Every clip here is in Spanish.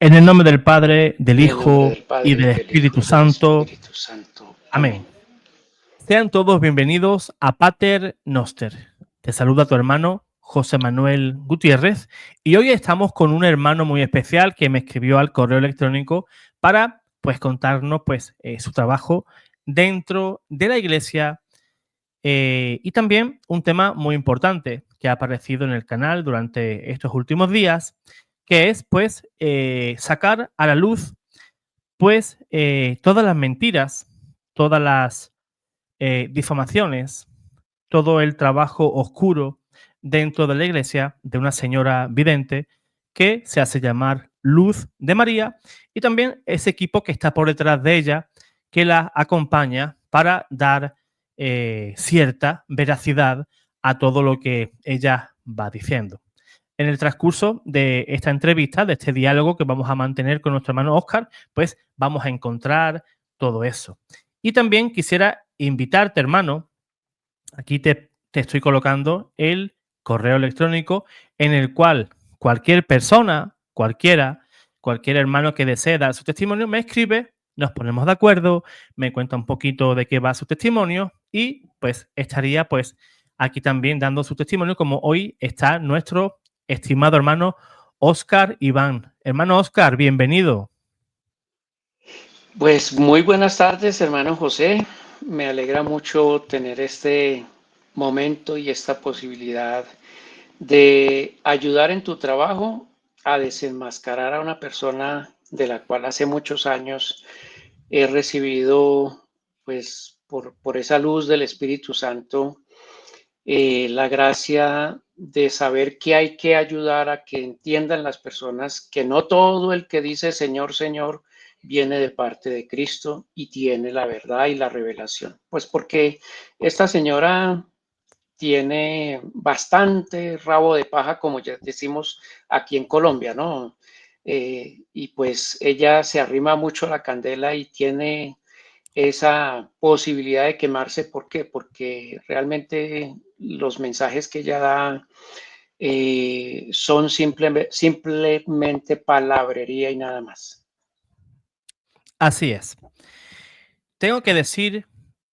En el nombre del Padre, del En el nombre Hijo del y Padre, del del Hijo Espíritu y del Santo. Espíritu Santo. Amén. Amén. Sean todos bienvenidos a Pater Noster. Te saluda tu hermano José Manuel Gutiérrez y hoy estamos con un hermano muy especial que me escribió al correo electrónico para contarnos su trabajo dentro de la iglesia y también un tema muy importante que ha aparecido en el canal durante estos últimos días, que es sacar a la luz todas las mentiras, todas las difamaciones, todo el trabajo oscuro dentro de la iglesia de una señora vidente que se hace llamar Luz de María y también ese equipo que está por detrás de ella que la acompaña para dar cierta veracidad a todo lo que ella va diciendo. En el transcurso de esta entrevista, de este diálogo que vamos a mantener con nuestro hermano Óscar, pues vamos a encontrar todo eso. Y también quisiera invitarte, hermano, aquí te estoy colocando el correo electrónico en el cual cualquier persona, cualquier hermano que desee dar su testimonio, me escribe, nos ponemos de acuerdo, me cuenta un poquito de qué va su testimonio y pues estaría aquí también dando su testimonio como hoy está nuestro estimado hermano Óscar Iván. Hermano Óscar, bienvenido. Pues muy buenas tardes, hermano José. Me alegra mucho tener este momento y esta posibilidad de ayudar en tu trabajo a desenmascarar a una persona de la cual hace muchos años he recibido, pues por esa luz del Espíritu Santo, la gracia de saber que hay que ayudar a que entiendan las personas que no todo el que dice Señor, Señor viene de parte de Cristo y tiene la verdad y la revelación. Pues porque esta señora tiene bastante rabo de paja, como ya decimos aquí en Colombia, ¿no? Y pues ella se arrima mucho a la candela y tiene esa posibilidad de quemarse. ¿Por qué? Porque realmente los mensajes que ella da son simplemente palabrería y nada más. Así es. Tengo que decir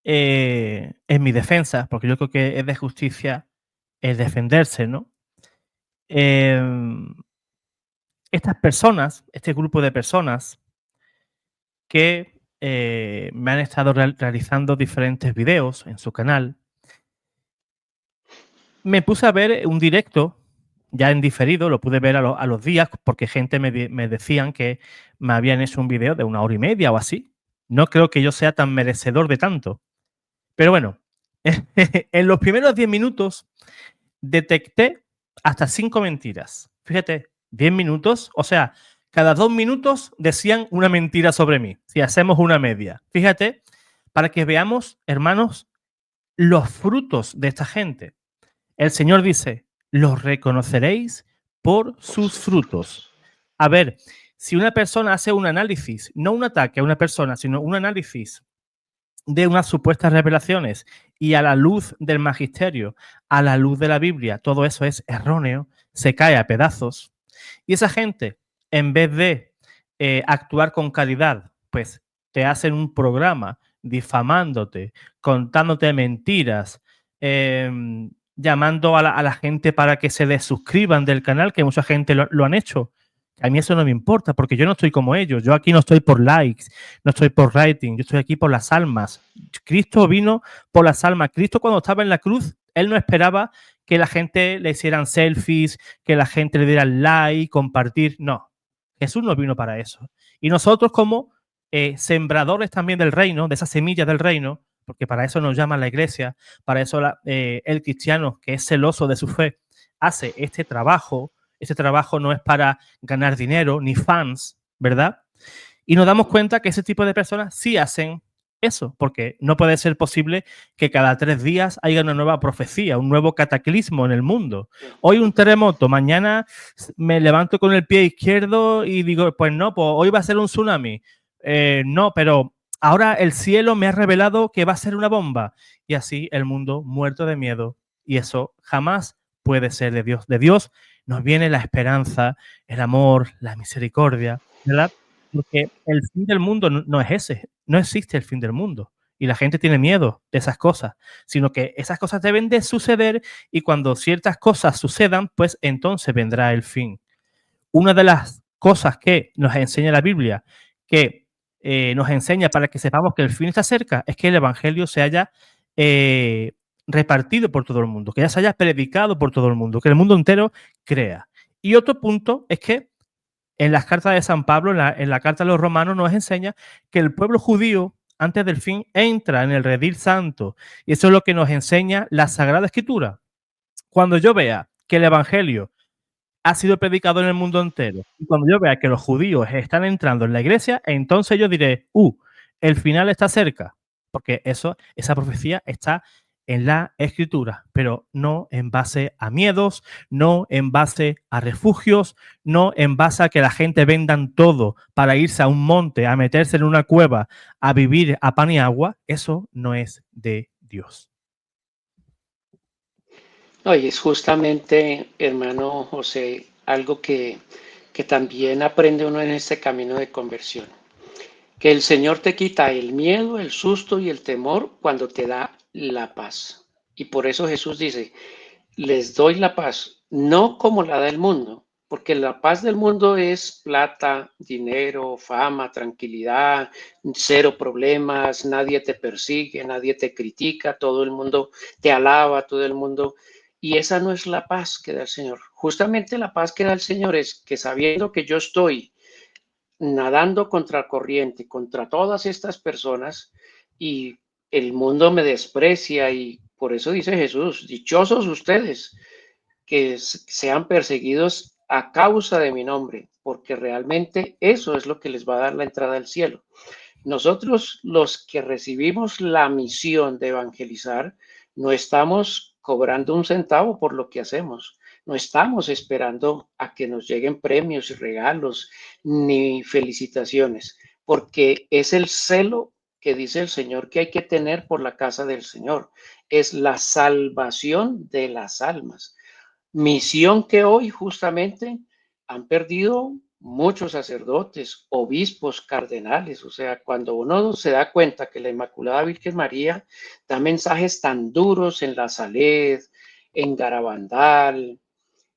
en mi defensa, porque yo creo que es de justicia el defenderse, ¿no? Em, Estas personas, este grupo de personas que me han estado realizando diferentes videos en su canal, me puse a ver un directo ya en diferido, lo pude ver a los días porque gente me decían que me habían hecho un video de 1 hora y media o así. No creo que yo sea tan merecedor de tanto. Pero bueno, en los primeros 10 minutos detecté hasta 5 mentiras. Fíjate, 10 minutos, o sea, cada 2 minutos decían una mentira sobre mí, si hacemos una media. Fíjate, para que veamos, hermanos, los frutos de esta gente. El Señor dice, los reconoceréis por Por sus sus frutos. frutos. A ver, si una persona hace un análisis, no un ataque a una persona, sino un análisis de unas supuestas revelaciones y a la luz del magisterio, a la luz de la Biblia, todo eso es erróneo, se cae a pedazos. Y esa gente, en vez de actuar con caridad, pues te hacen un programa difamándote, contándote mentiras, llamando a la gente para que se desuscriban del canal, que mucha gente lo han hecho. A mí eso no me importa, porque yo no estoy como ellos. Yo aquí no estoy por likes, no estoy por rating, yo estoy aquí por las almas. Cristo vino por las almas. Cristo cuando estaba en la cruz, él no esperaba que la gente le hicieran selfies, que la gente le diera like, compartir. No, Jesús no vino para eso. Y nosotros como sembradores también del reino, de esas semillas del reino, porque para eso nos llama la iglesia, para eso el cristiano que es celoso de su fe hace este trabajo. Este trabajo no es para ganar dinero ni fans, ¿verdad? Y nos damos cuenta que ese tipo de personas sí hacen eso, porque no puede ser posible que cada 3 días haya una nueva profecía, un nuevo cataclismo en el mundo. Hoy un terremoto, mañana me levanto con el pie izquierdo y digo, pues no, pues hoy va a ser un tsunami. No, pero ahora el cielo me ha revelado que va a ser una bomba. Y así el mundo muerto de miedo. Y eso jamás puede ser de Dios. De Dios nos viene la esperanza, el amor, la misericordia. ¿verdad? Porque el fin del mundo no es ese, no existe el fin del mundo. Y la gente tiene miedo de esas cosas, sino que esas cosas deben de suceder y cuando ciertas cosas sucedan, pues entonces vendrá el fin. Una de las cosas que nos enseña la Biblia, que nos enseña para que sepamos que el fin está cerca, es que el Evangelio se haya eh, repartido por todo el mundo, que ya se haya predicado por todo el mundo, que el mundo entero crea. Y otro punto es que en las cartas de San Pablo, en la carta de los romanos, nos enseña que el pueblo judío, antes del fin, entra en el redil santo. Y eso es lo que nos enseña la Sagrada Escritura. Cuando yo vea que el Evangelio ha sido predicado en el mundo entero, y cuando yo vea que los judíos están entrando en la iglesia, entonces yo diré, el final está cerca, porque esa profecía está en la escritura, pero no en base a miedos, no en base a refugios, no en base a que la gente vendan todo para irse a un monte, a meterse en una cueva, a vivir a pan y agua. Eso no es de Dios. No, y es justamente, hermano José, algo que también aprende uno en este camino de conversión. Que el Señor te quita el miedo, el susto y el temor cuando te da la paz. Y por eso Jesús dice, les doy la paz, no como la da el mundo, porque la paz del mundo es plata, dinero, fama, tranquilidad, cero problemas, nadie te persigue, nadie te critica, todo el mundo te alaba, todo el mundo. Y esa no es la paz que da el Señor. Justamente la paz que da el Señor es que sabiendo que yo estoy nadando contra corriente, contra todas estas personas y el mundo me desprecia y por eso dice Jesús, dichosos ustedes que sean perseguidos a causa de mi nombre, porque realmente eso es lo que les va a dar la entrada al cielo. Nosotros los que recibimos la misión de evangelizar, no estamos cobrando un centavo por lo que hacemos. No estamos esperando a que nos lleguen premios y regalos ni felicitaciones, porque es el celo que dice el Señor que hay que tener por la casa del Señor. Es la salvación de las almas. Misión que hoy justamente han perdido muchos sacerdotes, obispos, cardenales. O sea, cuando uno se da cuenta que la Inmaculada Virgen María da mensajes tan duros en La Saled, en Garabandal,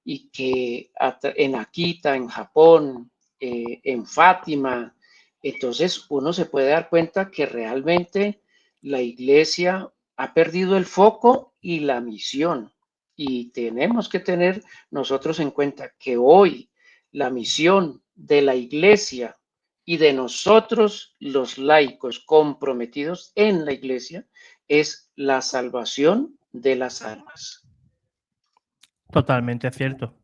y que en Akita, en Japón, en Fátima, entonces uno se puede dar cuenta que realmente la iglesia ha perdido el foco y la misión. Y tenemos que tener nosotros en cuenta que hoy la misión de la iglesia y de nosotros los laicos comprometidos en la iglesia es la salvación de las almas. Totalmente cierto,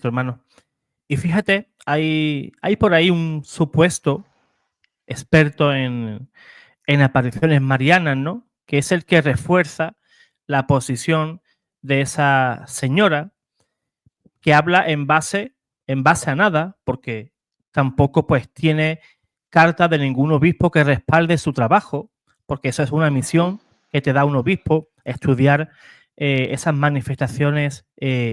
hermano. Y fíjate, hay por ahí un supuesto experto en apariciones marianas, ¿no? Que es el que refuerza la posición de esa señora que habla en base a nada, porque tampoco pues tiene carta de ningún obispo que respalde su trabajo, porque eso es una misión que te da un obispo, estudiar esas manifestaciones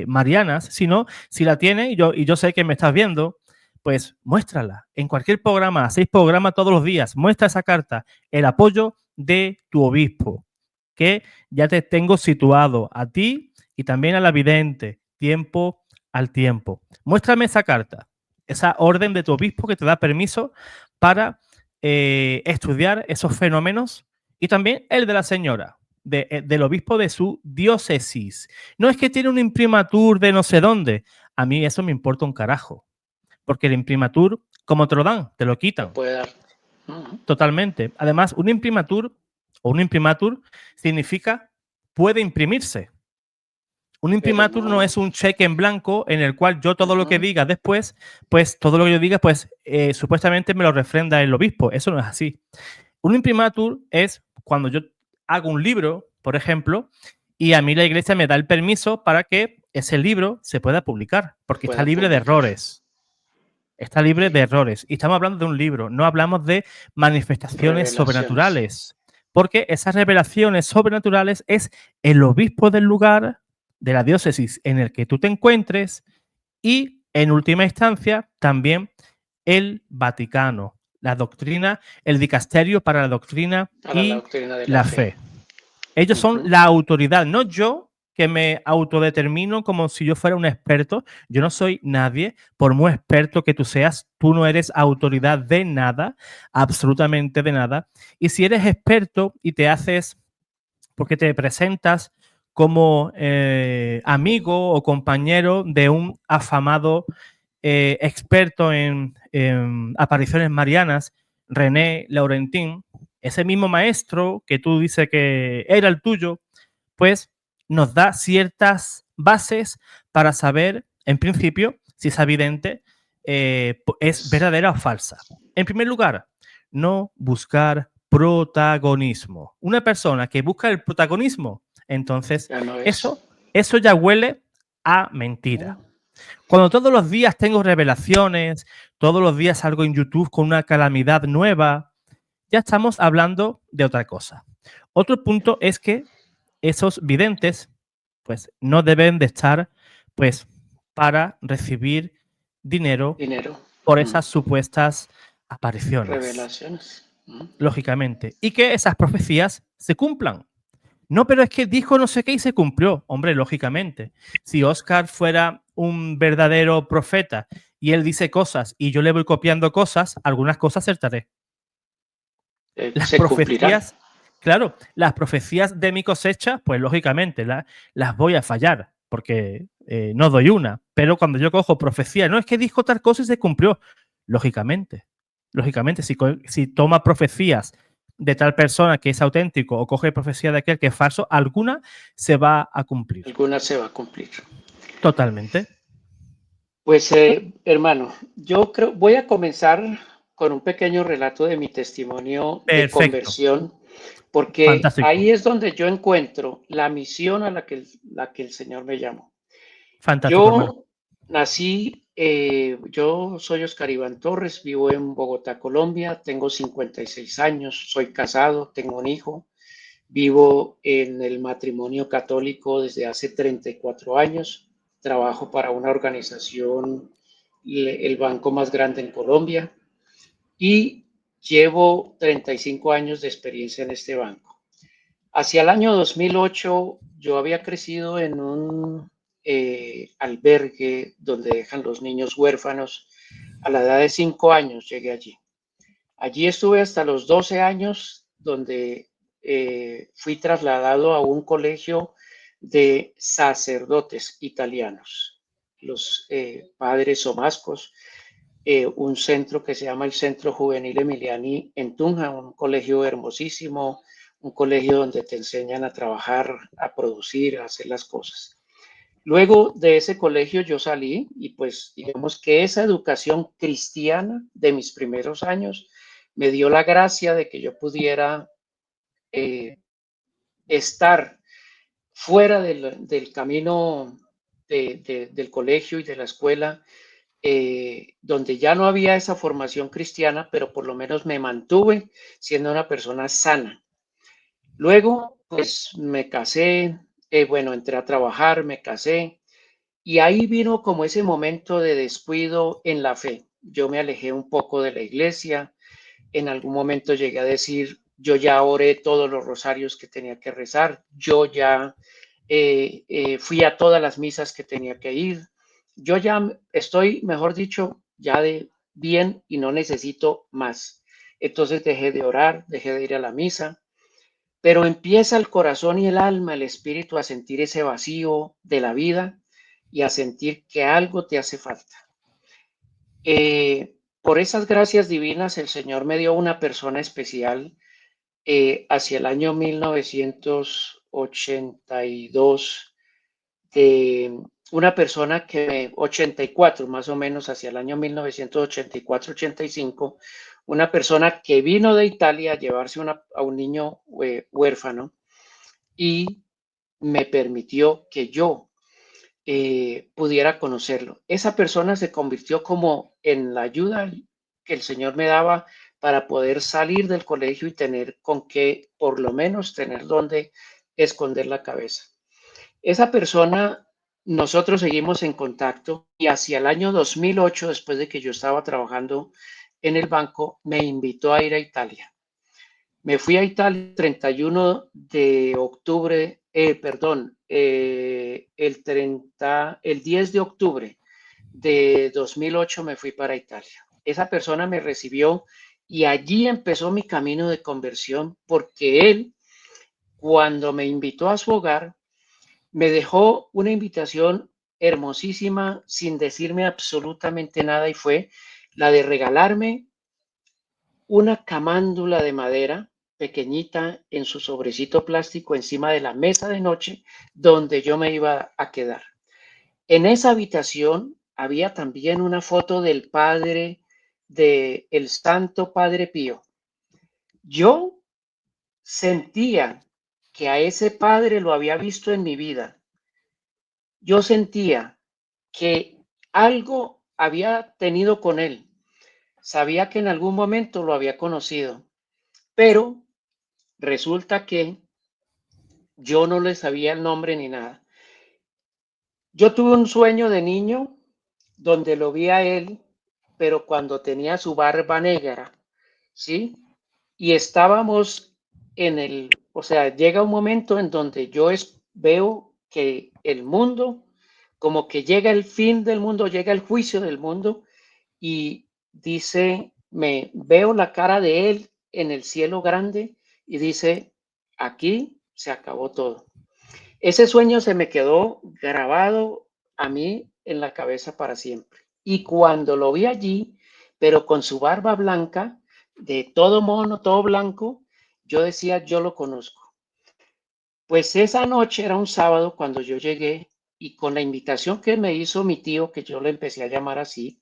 marianas, sino si la tiene, y yo sé que me estás viendo, pues muéstrala. En cualquier programa, 6 programas todos los días, muestra esa carta, el apoyo de tu obispo, que ya te tengo situado a ti y también a la vidente, tiempo al tiempo. Muéstrame esa carta, esa orden de tu obispo que te da permiso para estudiar esos fenómenos y también el de la señora, del obispo de su diócesis. No es que tiene un imprimatur de no sé dónde. A mí eso me importa un carajo. Porque el imprimatur, ¿cómo te lo dan? Te lo quitan. Puede dar. Totalmente. Además, un imprimatur o un imprimatur significa puede imprimirse. Un imprimatur no es un cheque en blanco en el cual yo todo lo que diga después, pues todo lo que yo diga, pues supuestamente me lo refrenda el obispo. Eso no es así. Un imprimatur es cuando yo hago un libro, por ejemplo, y a mí la iglesia me da el permiso para que ese libro se pueda publicar, porque está libre de errores. Está libre de errores. Y estamos hablando de un libro, no hablamos de manifestaciones sobrenaturales. Porque esas revelaciones sobrenaturales es el obispo del lugar, de la diócesis en el que tú te encuentres y, en última instancia, también el Vaticano, la doctrina, el dicasterio para la doctrina Para la y doctrina de la la fe. fe. Ellos son Ujú. la autoridad, no yo que me autodetermino como si yo fuera un experto. Yo no soy nadie, por muy experto que tú seas, tú no eres autoridad de nada, absolutamente de nada. Y si eres experto y te haces, porque te presentas como amigo o compañero de un afamado experto en apariciones marianas, René Laurentín, ese mismo maestro que tú dices que era el tuyo, pues nos da ciertas bases para saber, en principio, si esa vidente es verdadera o falsa. En primer lugar, no buscar protagonismo. Una persona que busca el protagonismo, entonces Ya no es. eso ya huele a mentira. Cuando todos los días tengo revelaciones, todos los días salgo en YouTube con una calamidad nueva, ya estamos hablando de otra cosa. Otro punto es que esos videntes, pues, no deben de estar, pues, para recibir dinero Dinero. por esas supuestas apariciones, Revelaciones. lógicamente, y que esas profecías se cumplan. No, pero es que dijo no sé qué y se cumplió. Hombre, lógicamente. Si Oscar fuera un verdadero profeta y él dice cosas y yo le voy copiando cosas, algunas cosas acertaré. Las Se cumplirán. profecías, claro, las profecías de mi cosecha, pues lógicamente las voy a fallar, porque no doy una. Pero cuando yo cojo profecía, no es que dijo tal cosa y se cumplió. Lógicamente, lógicamente, si toma profecías de tal persona que es auténtico o coge profecía de aquel que es falso, alguna se va a cumplir. Alguna se va a cumplir. Totalmente. Pues, hermano, yo creo, voy a comenzar con un pequeño relato de mi testimonio de Perfecto. conversión, porque Fantástico. ahí es donde yo encuentro la misión a la que el Señor me llamó. Fantástico, hermano. Yo nací, yo soy Oscar Iván Torres, vivo en Bogotá, Colombia, tengo 56 años, soy casado, tengo un hijo, vivo en el matrimonio católico desde hace 34 años, trabajo para una organización, el banco más grande en Colombia, y llevo 35 años de experiencia en este banco. Hacia el año 2008 yo había crecido en un albergue donde dejan los niños huérfanos. A la edad de 5 años llegué allí. Allí estuve hasta los 12 años, donde fui trasladado a un colegio de sacerdotes italianos, los padres Somascos, un centro que se llama el Centro Juvenil Emiliani en Tunja, un colegio hermosísimo, un colegio donde te enseñan a trabajar, a producir, a hacer las cosas. Luego de ese colegio yo salí y pues digamos que esa educación cristiana de mis primeros años me dio la gracia de que yo pudiera eh, estar fuera del camino del colegio y de la escuela, donde ya no había esa formación cristiana, pero por lo menos me mantuve siendo una persona sana. Luego, pues me casé, bueno, entré a trabajar, me casé, y ahí vino como ese momento de descuido en la fe. Yo me alejé un poco de la iglesia, en algún momento llegué a decir, yo ya oré todos los rosarios que tenía que rezar, yo ya fui a todas las misas que tenía que ir, yo ya estoy, mejor dicho, ya de bien y no necesito más. Entonces dejé de orar, dejé de ir a la misa, pero empieza el corazón y el alma, el espíritu a sentir ese vacío de la vida y a sentir que algo te hace falta. Por esas gracias divinas, el Señor me dio una persona especial hacia el año 1982, una persona que 84 más o menos, hacia el año 1984-85, una persona que vino de Italia a llevarse a un niño huérfano y me permitió que yo pudiera conocerlo. Esa persona se convirtió como en la ayuda que el Señor me daba para poder salir del colegio y tener con qué, por lo menos, tener donde esconder la cabeza. Esa persona nosotros seguimos en contacto y hacia el año 2008, después de que yo estaba trabajando en el banco, me invitó a ir a Italia. Me fui a Italia el 31 de octubre, el 10 de octubre de 2008 me fui para Italia. Esa persona me recibió y allí empezó mi camino de conversión porque él, cuando me invitó a su hogar, me dejó una invitación hermosísima sin decirme absolutamente nada y fue la de regalarme una camándula de madera pequeñita en su sobrecito plástico encima de la mesa de noche donde yo me iba a quedar. En esa habitación había también una foto del padre, del Santo Padre Pío. Yo sentía que a ese padre lo había visto en mi vida. Yo sentía que algo había tenido con él. Sabía que en algún momento lo había conocido, pero resulta que yo no le sabía el nombre ni nada. Yo tuve un sueño de niño donde lo vi a él, pero cuando tenía su barba negra, ¿sí? Y estábamos o sea, llega un momento en donde veo que el mundo, como que llega el fin del mundo, llega el juicio del mundo, y dice, me veo la cara de él en el cielo grande y dice, aquí se acabó todo. Ese sueño se me quedó grabado a mí en la cabeza para siempre. Y cuando lo vi allí, pero con su barba blanca, de todo mono, todo blanco, yo decía, yo lo conozco. Pues esa noche era un sábado cuando yo llegué y con la invitación que me hizo mi tío, que yo le empecé a llamar así,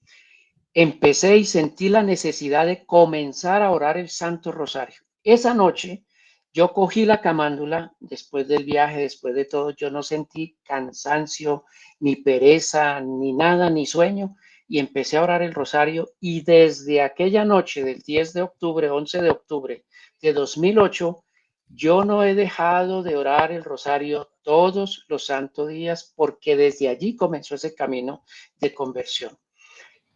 empecé y sentí la necesidad de comenzar a orar el Santo Rosario. Esa noche yo cogí la camándula después del viaje, después de todo, yo no sentí cansancio, ni pereza, ni nada, ni sueño, y empecé a orar el rosario y desde aquella noche del 10 de octubre, 11 de octubre de 2008, yo no he dejado de orar el rosario todos los santos días porque desde allí comenzó ese camino de conversión.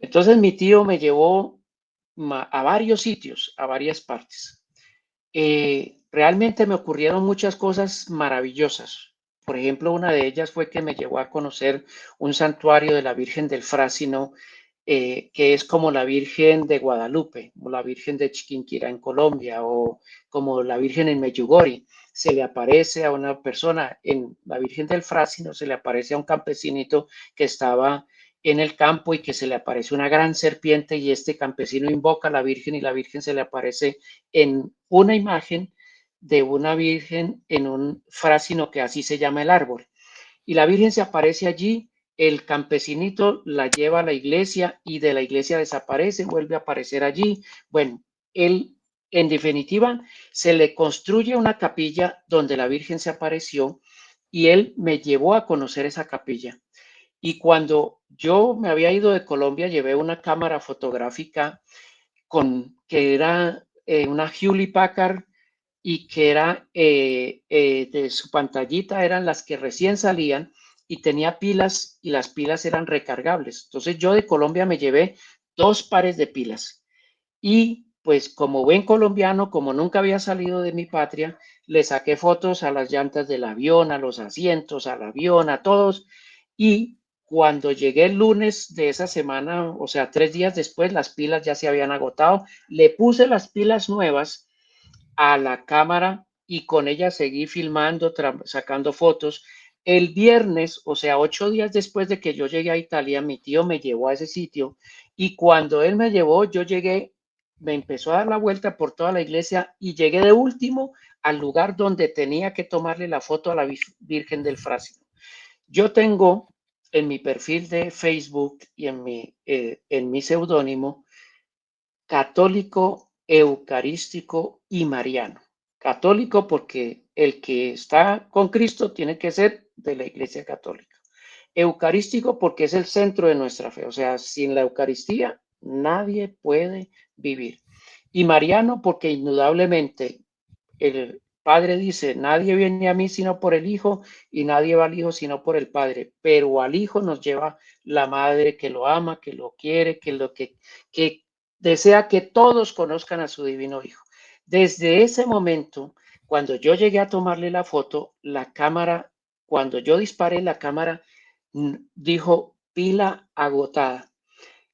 Entonces mi tío me llevó a varios sitios, a varias partes. Realmente me ocurrieron muchas cosas maravillosas. Por ejemplo, una de ellas fue que me llevó a conocer un santuario de la Virgen del Frásino, que es como la Virgen de Guadalupe, o la Virgen de Chiquinquirá en Colombia, o como la Virgen en Medjugorje. Se le aparece a una persona en la Virgen del Frásino, se le aparece a un campesinito que estaba en el campo y que se le aparece una gran serpiente y este campesino invoca a la Virgen y la Virgen se le aparece en una imagen de una virgen en un frásino que así se llama el árbol. Y la virgen se aparece allí, el campesinito la lleva a la iglesia y de la iglesia desaparece, vuelve a aparecer allí. Bueno, él, en definitiva, se le construye una capilla donde la virgen se apareció y él me llevó a conocer esa capilla. Y cuando yo me había ido de Colombia, llevé una cámara fotográfica que era una Hewlett Packard y que era de su pantallita eran las que recién salían y tenía pilas y las pilas eran recargables. Entonces yo de Colombia me llevé 2 pares de pilas y pues como buen colombiano, como nunca había salido de mi patria, le saqué fotos a las llantas del avión, a los asientos, al avión, a todos y cuando llegué el lunes de esa semana, o sea, 3 días después, las pilas ya se habían agotado. Le puse las pilas nuevas a la cámara y con ella seguí filmando, sacando fotos. El viernes, o sea, 8 días después de que yo llegué a Italia, mi tío me llevó a ese sitio y cuando él me llevó, yo llegué, me empezó a dar la vuelta por toda la iglesia y llegué de último al lugar donde tenía que tomarle la foto a la Virgen del Frásino. Yo tengo en mi perfil de Facebook y en mi seudónimo católico, eucarístico y mariano. Católico porque el que está con Cristo tiene que ser de la Iglesia Católica. Eucarístico porque es el centro de nuestra fe. O sea, sin la Eucaristía nadie puede vivir. Y mariano porque indudablemente Padre dice, nadie viene a mí sino por el Hijo y nadie va al Hijo sino por el Padre, pero al Hijo nos lleva la Madre que lo ama, que lo quiere, que desea que todos conozcan a su divino Hijo. Desde ese momento, cuando yo llegué a tomarle la foto, la cámara, cuando yo disparé, la cámara dijo pila agotada.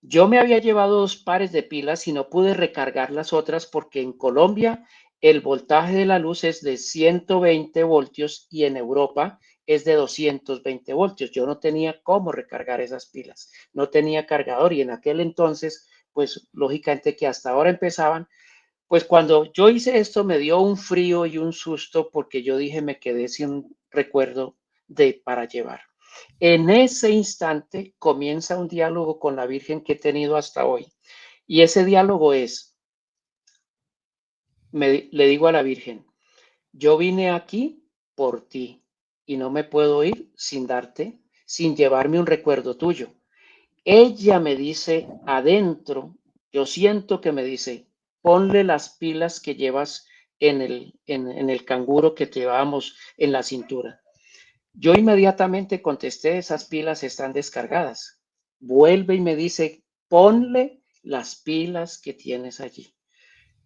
Yo me había llevado 2 pares de pilas y no pude recargar las otras porque en Colombia el voltaje de la luz es de 120 voltios y en Europa es de 220 voltios. Yo no tenía cómo recargar esas pilas, no tenía cargador y en aquel entonces, pues lógicamente que hasta ahora empezaban, pues cuando yo hice esto me dio un frío y un susto porque yo dije me quedé sin recuerdo para llevar. En ese instante comienza un diálogo con la Virgen que he tenido hasta hoy. Y ese diálogo es, le digo a la Virgen, yo vine aquí por ti y no me puedo ir sin darte, sin llevarme un recuerdo tuyo. Ella me dice adentro, yo siento que me dice, ponle las pilas que llevas en el canguro que llevábamos en la cintura. Yo inmediatamente contesté, esas pilas están descargadas. Vuelve y me dice, ponle las pilas que tienes allí.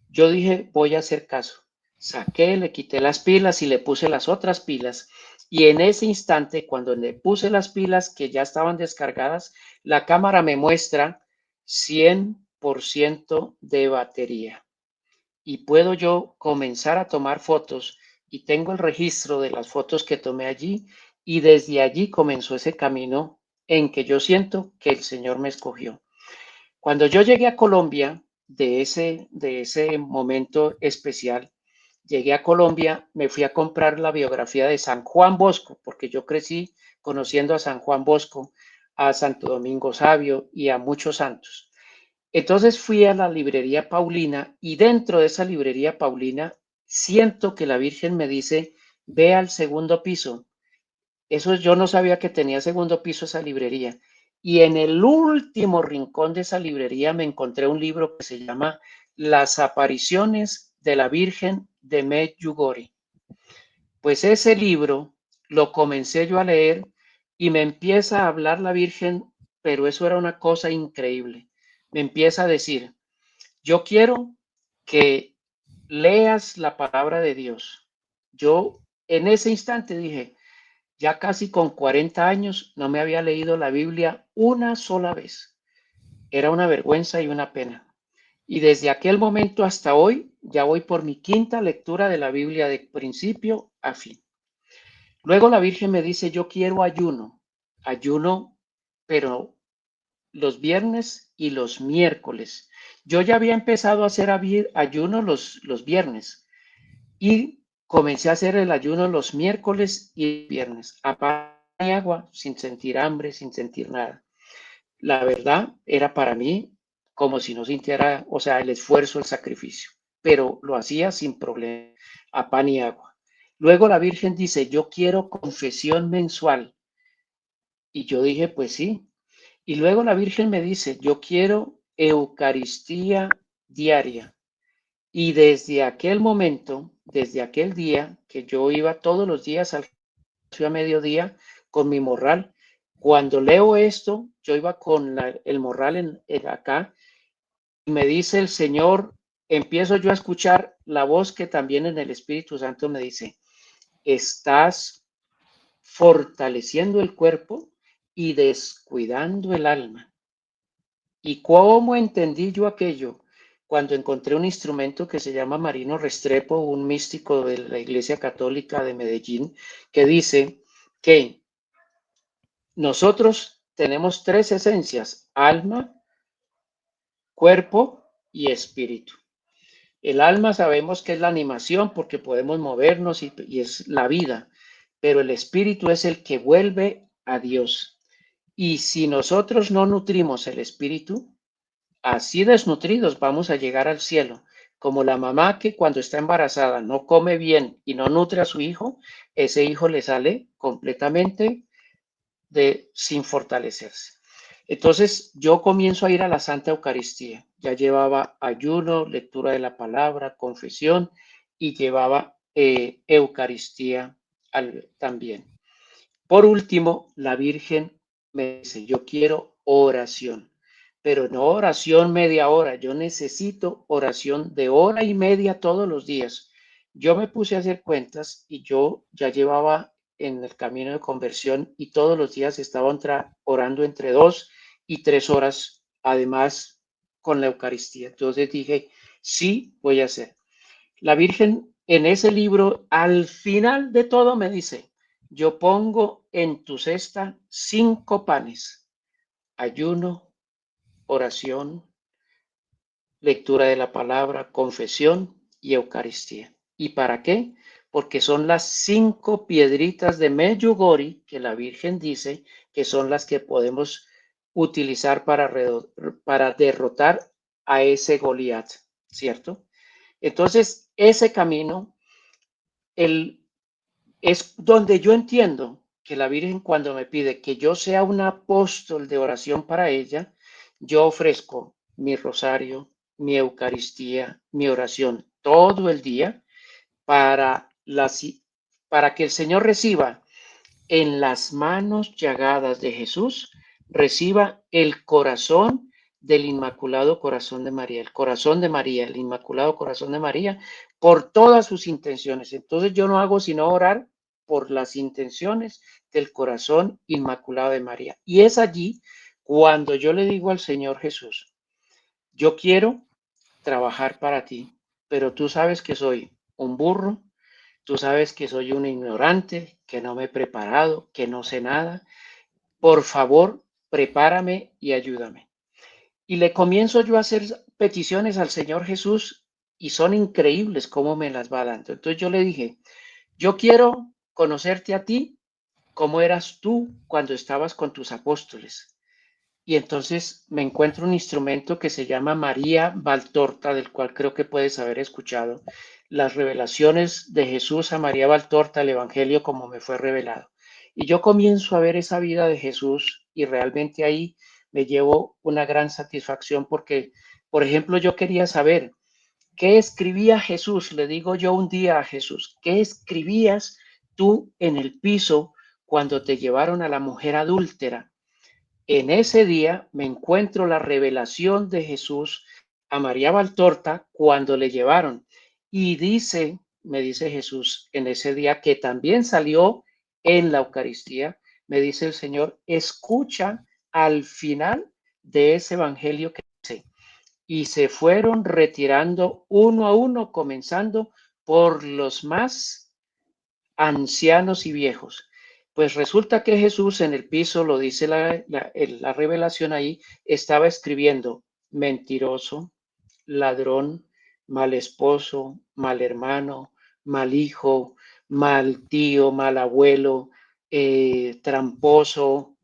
Yo dije, voy a hacer caso. Saqué, le quité las pilas y le puse las otras pilas. Y en ese instante, cuando le puse las pilas que ya estaban descargadas, la cámara me muestra 100% de batería. Y puedo yo comenzar a tomar fotos y tengo el registro de las fotos que tomé allí y desde allí comenzó ese camino en que yo siento que el Señor me escogió. Cuando yo llegué a Colombia, de ese momento especial, llegué a Colombia, me fui a comprar la biografía de San Juan Bosco, porque yo crecí conociendo a San Juan Bosco, a Santo Domingo Sabio y a muchos santos. Entonces fui a la librería Paulina y dentro de esa librería Paulina siento que la Virgen me dice, ve al segundo piso. Eso yo no sabía que tenía segundo piso esa librería. Y en el último rincón de esa librería me encontré un libro que se llama Las apariciones de la Virgen de Medjugorje. Pues ese libro lo comencé yo a leer y me empieza a hablar la Virgen, pero eso era una cosa increíble. Me empieza a decir, yo quiero que leas la palabra de Dios. Yo en ese instante dije, ya casi con 40 años no me había leído la Biblia una sola vez. Era una vergüenza y una pena. Y desde aquel momento hasta hoy ya voy por mi quinta lectura de la Biblia de principio a fin. Luego la Virgen me dice, yo quiero ayuno, pero los viernes y los miércoles. Yo ya había empezado a hacer ayuno los viernes y comencé a hacer el ayuno los miércoles y viernes, a pan y agua, sin sentir hambre, sin sentir nada. La verdad era para mí como si no sintiera, o sea, el esfuerzo, el sacrificio, pero lo hacía sin problema, a pan y agua. Luego la Virgen dice, yo quiero confesión mensual. Y yo dije, pues sí. Y luego la Virgen me dice, yo quiero Eucaristía diaria. Y desde aquel momento, desde aquel día que yo iba todos los días al a mediodía con mi morral, cuando leo esto, yo iba con el morral acá y me dice el Señor, empiezo yo a escuchar la voz que también en el Espíritu Santo me dice, estás fortaleciendo el cuerpo y descuidando el alma. ¿Y cómo entendí yo aquello? Cuando encontré un instrumento que se llama Marino Restrepo, un místico de la Iglesia Católica de Medellín, que dice que nosotros tenemos 3 esencias, alma, cuerpo y espíritu. El alma sabemos que es la animación porque podemos movernos y es la vida, pero el espíritu es el que vuelve a Dios. Y si nosotros no nutrimos el espíritu, así desnutridos vamos a llegar al cielo. Como la mamá que cuando está embarazada no come bien y no nutre a su hijo, ese hijo le sale completamente sin fortalecerse. Entonces yo comienzo a ir a la Santa Eucaristía. Ya llevaba ayuno, lectura de la palabra, confesión y llevaba Eucaristía también. Por último, la Virgen me dice, yo quiero oración, pero no oración media hora, yo necesito oración de hora y media todos los días. Yo me puse a hacer cuentas y yo ya llevaba en el camino de conversión y todos los días estaba orando entre 2 y 3 horas, además con la Eucaristía. Entonces dije, sí, voy a hacer. La Virgen en ese libro, al final de todo, me dice, yo pongo en tu cesta 5 panes, ayuno, oración, lectura de la palabra, confesión y Eucaristía. ¿Y para qué? Porque son las 5 piedritas de Medjugorje que la Virgen dice que son las que podemos utilizar para derrotar a ese Goliat, ¿cierto? Entonces, ese camino es donde yo entiendo que la Virgen, cuando me pide que yo sea un apóstol de oración para ella, yo ofrezco mi rosario, mi Eucaristía, mi oración todo el día para, para que el Señor reciba en las manos llagadas de Jesús, reciba el corazón del Inmaculado Corazón de María, el corazón de María, el Inmaculado Corazón de María, por todas sus intenciones. Entonces yo no hago sino orar por las intenciones del corazón inmaculado de María. Y es allí cuando yo le digo al Señor Jesús, yo quiero trabajar para ti, pero tú sabes que soy un burro, tú sabes que soy un ignorante, que no me he preparado, que no sé nada. Por favor, prepárame y ayúdame. Y le comienzo yo a hacer peticiones al Señor Jesús y son increíbles cómo me las va dando. Entonces yo le dije, yo quiero conocerte a ti como eras tú cuando estabas con tus apóstoles. Y entonces me encuentro un instrumento que se llama María Valtorta, del cual creo que puedes haber escuchado, las revelaciones de Jesús a María Valtorta, el Evangelio como me fue revelado. Y yo comienzo a ver esa vida de Jesús y realmente ahí me llevo una gran satisfacción porque, por ejemplo, yo quería saber qué escribía Jesús. Le digo yo un día a Jesús, ¿qué escribías tú en el piso cuando te llevaron a la mujer adúltera? En ese día me encuentro la revelación de Jesús a María Valtorta cuando le llevaron. Y dice, me dice Jesús en ese día que también salió en la Eucaristía, me dice el Señor, escucha al final de ese evangelio que dice, y se fueron retirando uno a uno, comenzando por los más ancianos y viejos. Pues resulta que Jesús en el piso, lo dice la revelación ahí, estaba escribiendo mentiroso, ladrón, mal esposo, mal hermano, mal hijo, mal tío, mal abuelo, tramposo.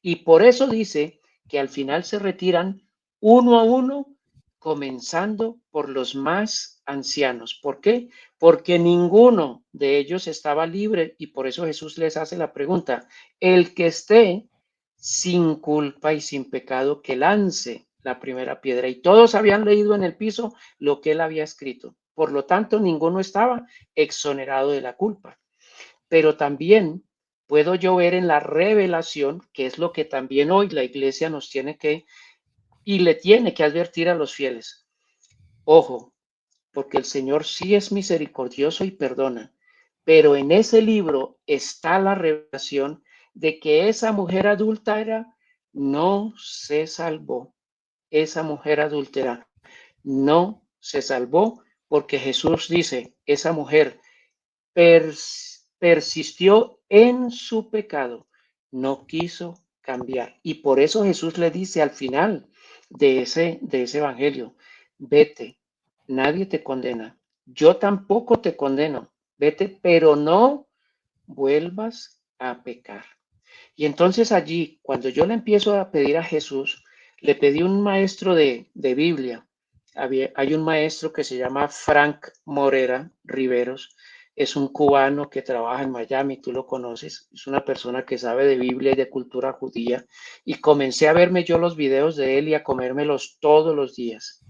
Y por eso dice que al final se retiran uno a uno, comenzando por los más ancianos. ¿Por qué? Porque ninguno de ellos estaba libre y por eso Jesús les hace la pregunta, el que esté sin culpa y sin pecado, que lance la primera piedra. Y todos habían leído en el piso lo que él había escrito. Por lo tanto, ninguno estaba exonerado de la culpa. Pero también puedo yo ver en la revelación, que es lo que también hoy la iglesia nos tiene que, y le tiene que advertir a los fieles. Ojo, porque el Señor sí es misericordioso y perdona, pero en ese libro está la revelación de que esa mujer adúltera no se salvó. Esa mujer adúltera no se salvó porque Jesús dice, esa mujer persistió en su pecado, no quiso cambiar. Y por eso Jesús le dice al final de ese evangelio, vete, nadie te condena, yo tampoco te condeno, vete, pero no vuelvas a pecar. Y entonces allí, cuando yo le empiezo a pedir a Jesús, le pedí un maestro de Biblia. Hay un maestro que se llama Frank Morera Riveros, es un cubano que trabaja en Miami, tú lo conoces, es una persona que sabe de Biblia y de cultura judía, y comencé a verme yo los videos de él y a comérmelos todos los días.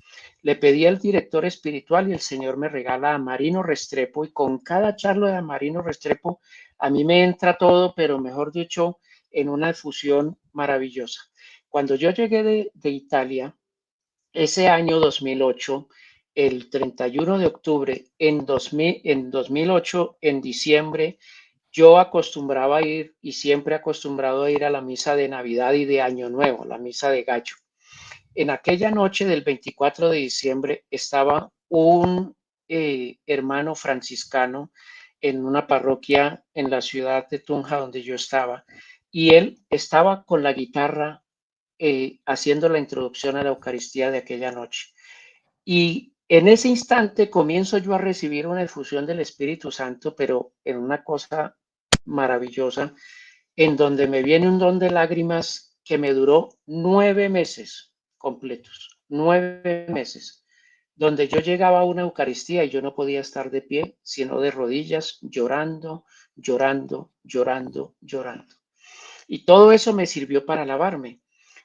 Le pedí al director espiritual y el Señor me regala a Marino Restrepo, y con cada charla de Marino Restrepo a mí me entra todo, pero mejor dicho, en una efusión maravillosa. Cuando yo llegué de Italia, ese año 2008, el 31 de octubre, en 2008, en diciembre, yo acostumbraba a ir y siempre acostumbrado a ir a la misa de Navidad y de Año Nuevo, la misa de Gallo. En aquella noche del 24 de diciembre estaba un hermano franciscano en una parroquia en la ciudad de Tunja donde yo estaba, y él estaba con la guitarra haciendo la introducción a la Eucaristía de aquella noche. Y en ese instante comienzo yo a recibir una efusión del Espíritu Santo, pero en una cosa maravillosa, en donde me viene un don de lágrimas que me duró 9 meses completos, 9 meses, donde yo llegaba a una Eucaristía y yo no podía estar de pie, sino de rodillas, llorando, llorando, llorando, llorando. Y todo eso me sirvió para alabarme,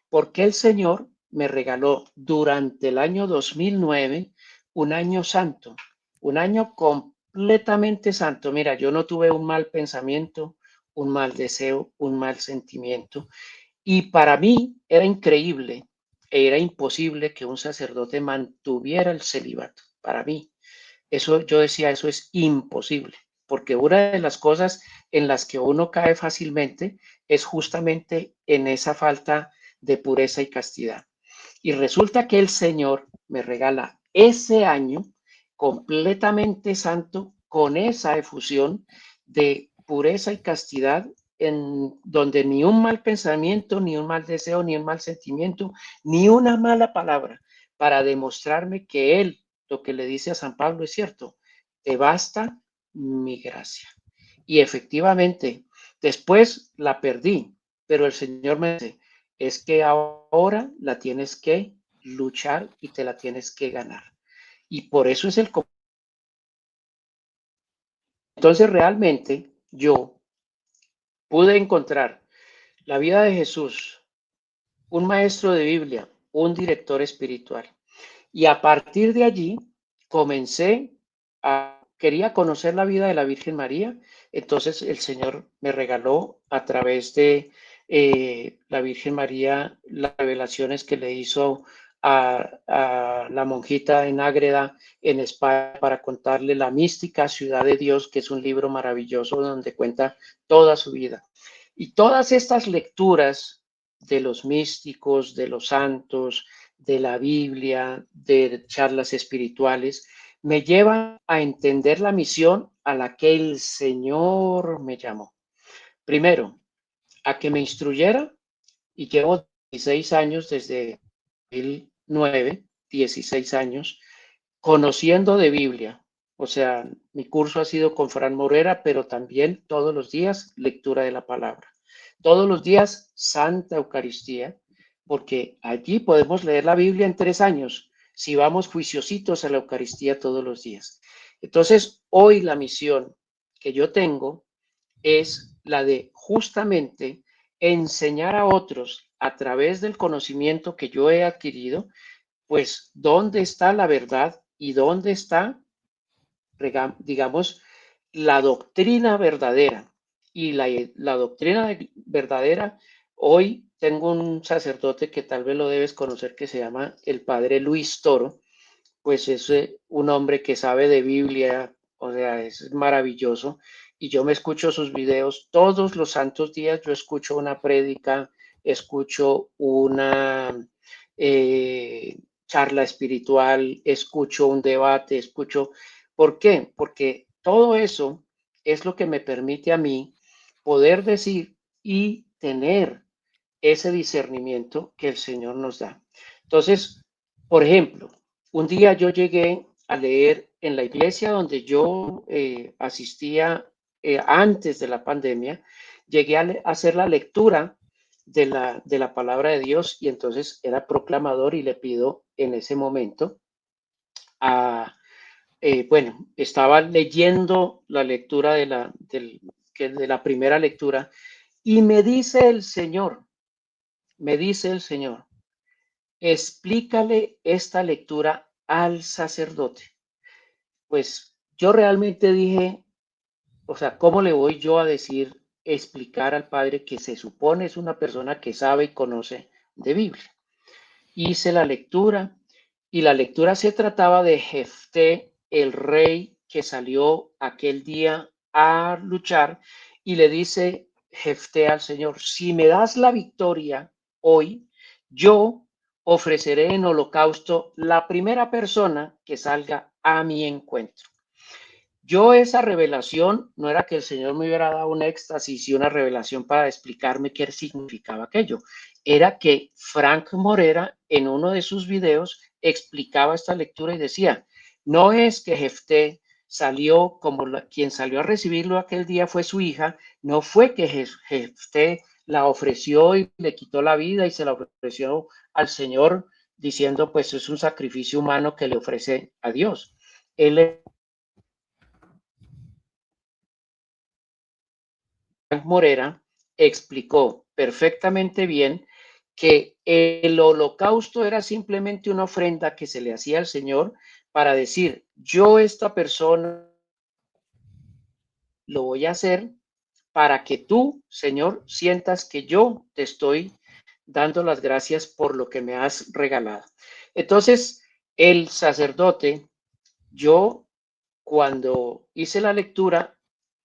porque el Señor me regaló durante el año 2009 un año santo, un año completamente santo. Mira, yo no tuve un mal pensamiento, un mal deseo, un mal sentimiento. Y para mí era increíble e era imposible que un sacerdote mantuviera el celibato. Para mí, eso yo decía, eso es imposible, porque una de las cosas en las que uno cae fácilmente es justamente en esa falta de pureza y castidad. Y resulta que el Señor me regala ese año completamente santo con esa efusión de pureza y castidad, en donde ni un mal pensamiento, ni un mal deseo, ni un mal sentimiento, ni una mala palabra, para demostrarme que Él, lo que le dice a San Pablo es cierto, te basta mi gracia. Y efectivamente, después la perdí, pero el Señor me dice, es que ahora la tienes que luchar y te la tienes que ganar. Y por eso es el... Entonces realmente yo pude encontrar la vida de Jesús, un maestro de Biblia, un director espiritual. Y a partir de allí comencé quería conocer la vida de la Virgen María. Entonces el Señor me regaló a través de la Virgen María las revelaciones que le hizo a la monjita en Ágreda, en España, para contarle La mística ciudad de Dios, que es un libro maravilloso donde cuenta toda su vida. Y todas estas lecturas de los místicos, de los santos, de la Biblia, de charlas espirituales, me llevan a entender la misión a la que el Señor me llamó. Primero, a que me instruyera, y llevo 16 años desde 2009, 16 años, conociendo de Biblia. O sea, mi curso ha sido con Fran Morera, pero también todos los días lectura de la palabra. Todos los días Santa Eucaristía, porque allí podemos leer la Biblia en 3 años, si vamos juiciositos a la Eucaristía todos los días. Entonces, hoy la misión que yo tengo es la de justamente enseñar a otros a través del conocimiento que yo he adquirido, pues dónde está la verdad y dónde está, digamos, la doctrina verdadera. Y la doctrina verdadera, hoy tengo un sacerdote que tal vez lo debes conocer, que se llama el padre Luis Toro, pues es un hombre que sabe de Biblia, o sea, es maravilloso. Y yo me escucho sus videos todos los santos días, yo escucho una prédica, escucho una charla espiritual, escucho un debate, escucho... ¿Por qué? Porque todo eso es lo que me permite a mí poder decir y tener ese discernimiento que el Señor nos da. Entonces, por ejemplo, un día yo llegué a leer en la iglesia donde yo asistía antes de la pandemia, llegué a hacer la lectura de la palabra de Dios, y entonces era proclamador y le pido en ese momento a, bueno, estaba leyendo la lectura de la primera lectura, y me dice el Señor, explícale esta lectura al sacerdote. Pues yo realmente dije, o sea, ¿cómo le voy yo a decir, explicar al padre que se supone es una persona que sabe y conoce de Biblia? Hice la lectura y la lectura se trataba de Jefté, el rey que salió aquel día a luchar, y le dice Jefté al Señor, si me das la victoria hoy, yo ofreceré en holocausto la primera persona que salga a mi encuentro. Yo esa revelación no era que el Señor me hubiera dado un éxtasis y una revelación para explicarme qué significaba aquello. Era que Frank Morera en uno de sus videos explicaba esta lectura y decía, no es que Jefté salió como quien salió a recibirlo aquel día fue su hija, no fue que Jefté la ofreció y le quitó la vida y se la ofreció al Señor diciendo pues es un sacrificio humano que le ofrece a Dios. Él Morera explicó perfectamente bien que el holocausto era simplemente una ofrenda que se le hacía al Señor para decir, yo esta persona lo voy a hacer para que tú, Señor, sientas que yo te estoy dando las gracias por lo que me has regalado. Entonces, el sacerdote, yo cuando hice la lectura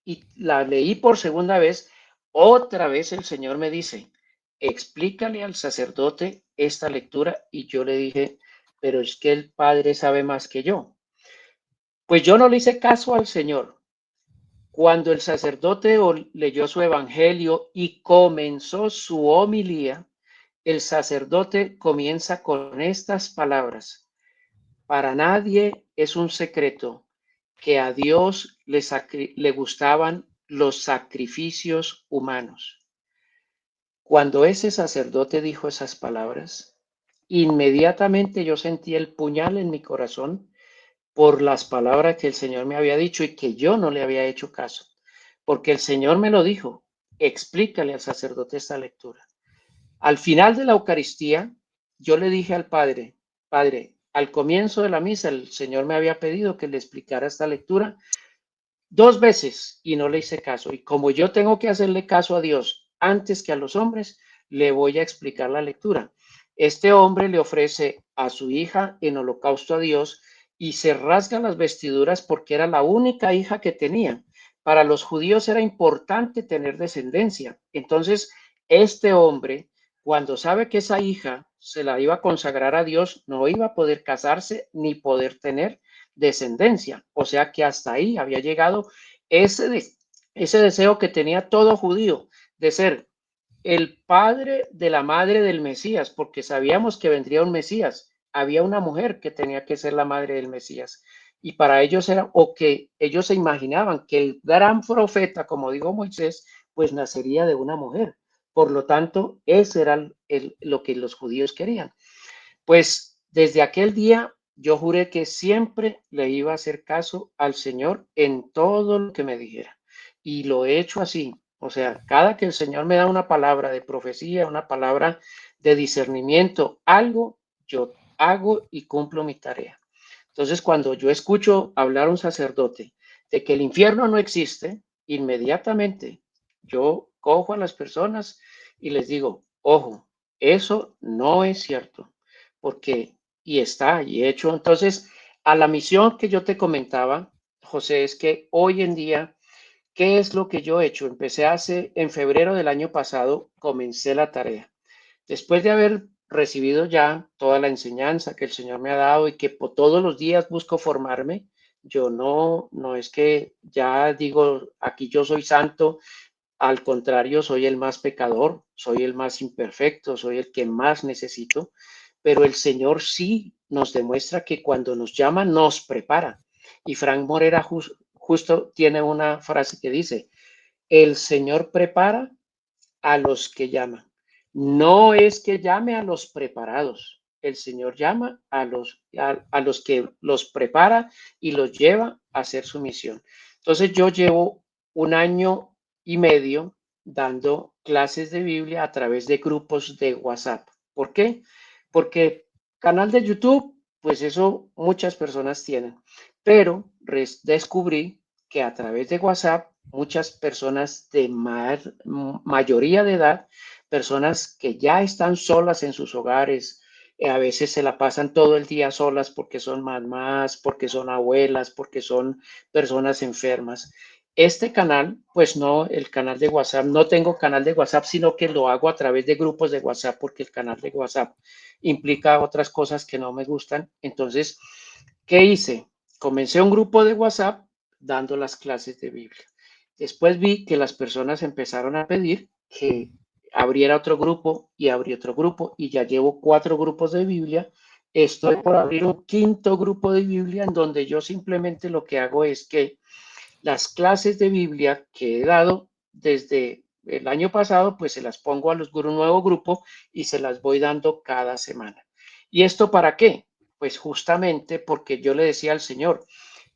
y la leí por segunda vez, otra vez el Señor me dice, explícale al sacerdote esta lectura y yo le dije, pero es que el Padre sabe más que yo. Pues yo no le hice caso al Señor. Cuando el sacerdote leyó su evangelio y comenzó su homilía, el sacerdote comienza con estas palabras. Para nadie es un secreto que a Dios le gustaban los sacrificios humanos. Cuando ese sacerdote dijo esas palabras, inmediatamente yo sentí el puñal en mi corazón por las palabras que el Señor me había dicho y que yo no le había hecho caso, porque el Señor me lo dijo, explícale al sacerdote esta lectura. Al final de la Eucaristía, yo le dije al Padre, Padre, al comienzo de la misa el Señor me había pedido que le explicara esta lectura 2 veces y no le hice caso. Y como yo tengo que hacerle caso a Dios antes que a los hombres, le voy a explicar la lectura. Este hombre le ofrece a su hija en holocausto a Dios y se rasga las vestiduras porque era la única hija que tenía. Para los judíos era importante tener descendencia. Entonces, este hombre, cuando sabe que esa hija se la iba a consagrar a Dios, no iba a poder casarse ni poder tener descendencia. O sea que hasta ahí había llegado ese, ese deseo que tenía todo judío de ser el padre de la madre del Mesías, porque sabíamos que vendría un Mesías. Había una mujer que tenía que ser la madre del Mesías. Y para ellos era, o que ellos se imaginaban que el gran profeta, como dijo Moisés, pues nacería de una mujer. Por lo tanto, ese era lo que los judíos querían. Pues desde aquel día yo juré que siempre le iba a hacer caso al Señor en todo lo que me dijera. Y lo he hecho así. O sea, cada que el Señor me da una palabra de profecía, una palabra de discernimiento, algo, yo hago y cumplo mi tarea. Entonces, cuando yo escucho hablar a un sacerdote de que el infierno no existe, inmediatamente yo cojo a las personas y les digo, ojo, eso no es cierto porque y está y hecho. Entonces, a la misión que yo te comentaba, José, es que hoy en día, ¿qué es lo que yo he hecho? Empecé en febrero del año pasado, comencé la tarea. Después de haber recibido ya toda la enseñanza que el Señor me ha dado y que por todos los días busco formarme, yo no es que ya digo, aquí yo soy santo, al contrario, soy el más pecador, soy el más imperfecto, soy el que más necesito, pero el Señor sí nos demuestra que cuando nos llama, nos prepara. Y Frank Morera justo tiene una frase que dice, el Señor prepara a los que llama. No es que llame a los preparados, el Señor llama a los que los prepara y los lleva a hacer su misión. Entonces yo llevo 1 año y medio dando clases de Biblia a través de grupos de WhatsApp. ¿Por qué? Porque canal de YouTube pues eso muchas personas tienen, pero descubrí que a través de WhatsApp muchas personas de mayoría de edad, personas que ya están solas en sus hogares, a veces se la pasan todo el día solas porque son mamás, porque son abuelas, porque son personas enfermas. Este canal, pues no, el canal de WhatsApp, no tengo canal de WhatsApp, sino que lo hago a través de grupos de WhatsApp, porque el canal de WhatsApp implica otras cosas que no me gustan. Entonces, ¿qué hice? Comencé un grupo de WhatsApp dando las clases de Biblia. Después vi que las personas empezaron a pedir que abriera otro grupo y abrí otro grupo y ya llevo 4 grupos de Biblia. Estoy por abrir un quinto grupo de Biblia en donde yo simplemente lo que hago es que las clases de Biblia que he dado desde el año pasado, pues se las pongo a un nuevo grupo y se las voy dando cada semana. ¿Y esto para qué? Pues justamente porque yo le decía al Señor,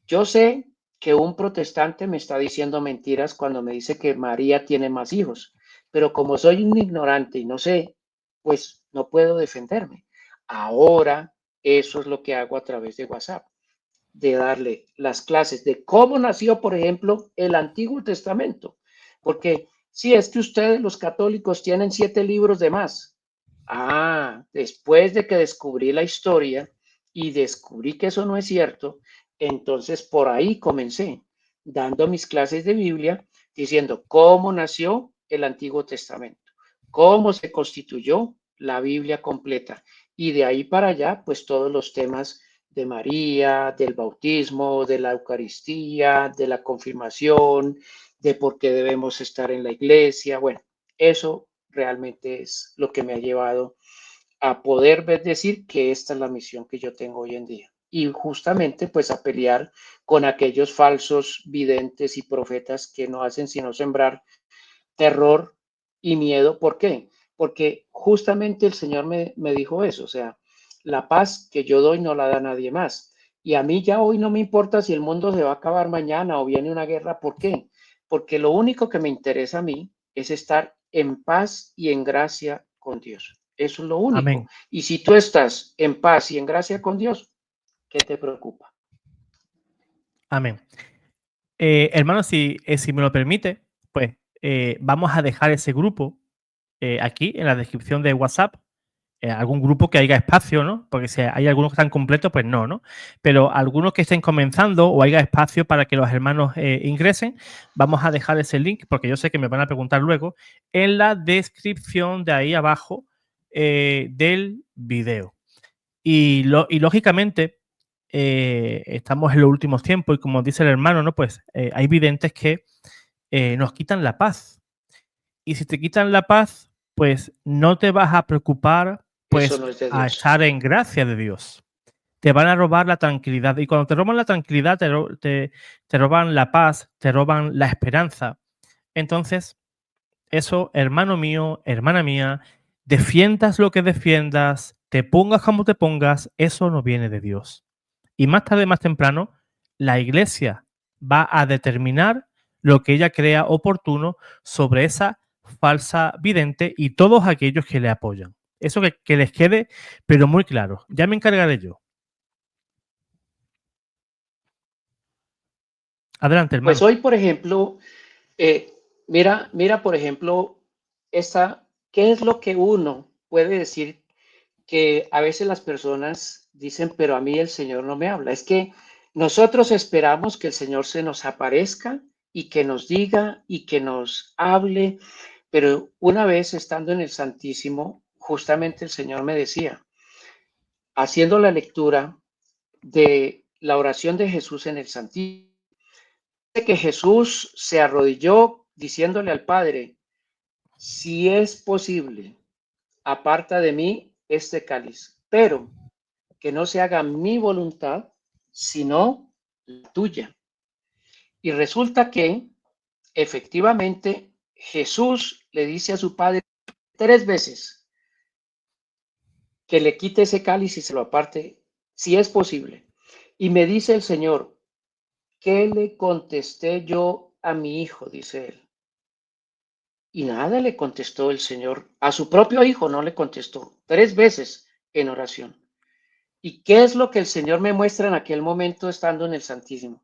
yo sé que un protestante me está diciendo mentiras cuando me dice que María tiene más hijos, pero como soy un ignorante y no sé, pues no puedo defenderme. Ahora eso es lo que hago a través de WhatsApp, de darle las clases de cómo nació, por ejemplo, el Antiguo Testamento. Porque si es que ustedes los católicos tienen 7 libros de más. Ah, después de que descubrí la historia y descubrí que eso no es cierto, entonces por ahí comencé, dando mis clases de Biblia, diciendo cómo nació el Antiguo Testamento, cómo se constituyó la Biblia completa. Y de ahí para allá, pues todos los temas de María, del bautismo, de la Eucaristía, de la confirmación, de por qué debemos estar en la iglesia. Bueno, eso realmente es lo que me ha llevado a poder decir que esta es la misión que yo tengo hoy en día. Y justamente pues a pelear con aquellos falsos videntes y profetas que no hacen sino sembrar terror y miedo. ¿Por qué? Porque justamente el Señor me dijo eso, o sea, la paz que yo doy no la da nadie más. Y a mí ya hoy no me importa si el mundo se va a acabar mañana o viene una guerra. ¿Por qué? Porque lo único que me interesa a mí es estar en paz y en gracia con Dios. Eso es lo único. Amén. Y si tú estás en paz y en gracia con Dios, ¿qué te preocupa? Amén. Hermano, si me lo permite, pues vamos a dejar ese grupo aquí en la descripción de WhatsApp, algún grupo que haya espacio, ¿no? Porque si hay algunos que están completos, pues no, ¿no? Pero algunos que estén comenzando o haya espacio para que los hermanos ingresen, vamos a dejar ese link, porque yo sé que me van a preguntar luego, en la descripción de ahí abajo del video. Y lógicamente, estamos en los últimos tiempos y como dice el hermano, ¿no? Pues hay videntes que nos quitan la paz. Y si te quitan la paz, pues no te vas a preocupar, Eso pues no es de a Dios. estar en gracia de Dios. Te van a robar la tranquilidad. Y cuando te roban la tranquilidad, te roban la paz, te roban la esperanza. Entonces, eso, hermano mío, hermana mía, defiendas lo que defiendas, te pongas como te pongas, eso no viene de Dios. Y más tarde, más temprano, la iglesia va a determinar lo que ella crea oportuno sobre esa falsa vidente y todos aquellos que le apoyan. Eso que les quede, pero muy claro. Ya me encargaré yo. Adelante, Pues hermano. hoy, por ejemplo, Eh, mira, por ejemplo, ¿qué es lo que uno puede decir que a veces las personas dicen, pero a mí el Señor no me habla? Es que nosotros esperamos que el Señor se nos aparezca y que nos diga y que nos hable, pero una vez estando en el Santísimo, justamente el Señor me decía, haciendo la lectura de la oración de Jesús en el Santísimo, que Jesús se arrodilló diciéndole al Padre, si es posible, aparta de mí este cáliz, pero que no se haga mi voluntad, sino la tuya. Y resulta que efectivamente Jesús le dice a su padre 3 veces que le quite ese cáliz y se lo aparte, si es posible. Y me dice el Señor, ¿qué le contesté yo a mi hijo? Dice él. Y nada le contestó el Señor. A su propio hijo no le contestó 3 veces en oración. ¿Y qué es lo que el Señor me muestra en aquel momento estando en el Santísimo?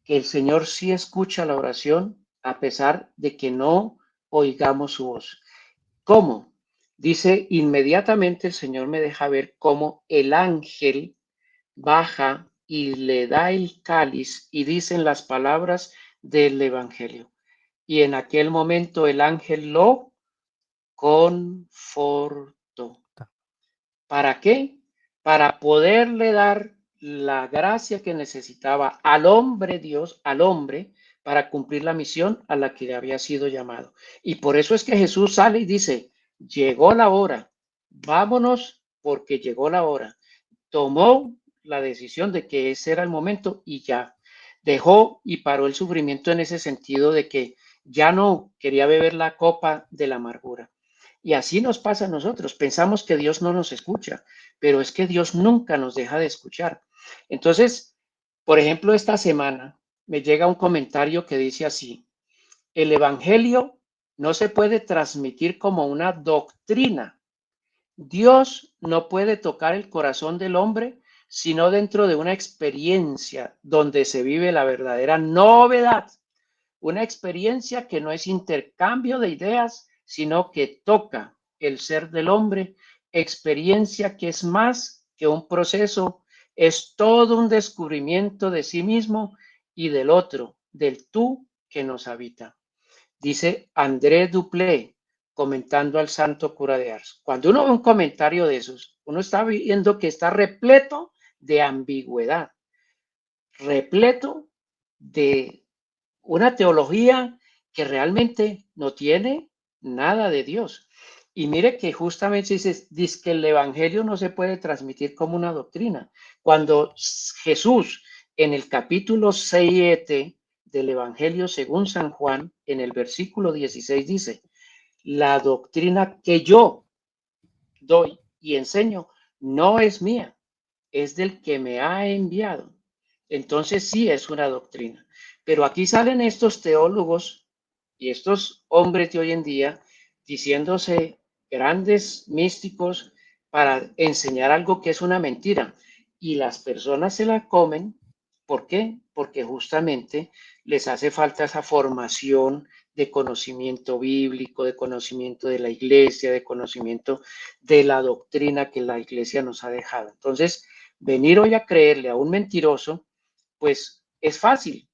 Que el Señor sí escucha la oración a pesar de que no oigamos su voz. ¿Cómo? Dice, inmediatamente el Señor me deja ver cómo el ángel baja y le da el cáliz y dicen las palabras del Evangelio. Y en aquel momento el ángel lo confortó. ¿Para qué? Para poderle dar la gracia que necesitaba al hombre Dios, al hombre, para cumplir la misión a la que le había sido llamado. Y por eso es que Jesús sale y dice, llegó la hora, vámonos porque llegó la hora. Tomó la decisión de que ese era el momento y ya dejó y paró el sufrimiento en ese sentido de que ya no quería beber la copa de la amargura. Y así nos pasa a nosotros. Pensamos que Dios no nos escucha, pero es que Dios nunca nos deja de escuchar. Entonces, por ejemplo, esta semana me llega un comentario que dice así, el Evangelio no se puede transmitir como una doctrina. Dios no puede tocar el corazón del hombre sino dentro de una experiencia donde se vive la verdadera novedad. Una experiencia que no es intercambio de ideas, sino que toca el ser del hombre, experiencia que es más que un proceso, es todo un descubrimiento de sí mismo y del otro, del tú que nos habita. Dice André Duplé, comentando al santo cura de Ars. Cuando uno ve un comentario de esos, uno está viendo que está repleto de ambigüedad, repleto de una teología que realmente no tiene nada de Dios. Y mire que justamente dice que el Evangelio no se puede transmitir como una doctrina. Cuando Jesús en el capítulo 7 del Evangelio según San Juan, en el versículo 16 dice, la doctrina que yo doy y enseño no es mía, es del que me ha enviado. Entonces sí es una doctrina. Pero aquí salen estos teólogos y estos hombres de hoy en día diciéndose grandes místicos para enseñar algo que es una mentira. Y las personas se la comen. ¿Por qué? Porque justamente les hace falta esa formación de conocimiento bíblico, de conocimiento de la iglesia, de conocimiento de la doctrina que la iglesia nos ha dejado. Entonces, venir hoy a creerle a un mentiroso, pues es fácil.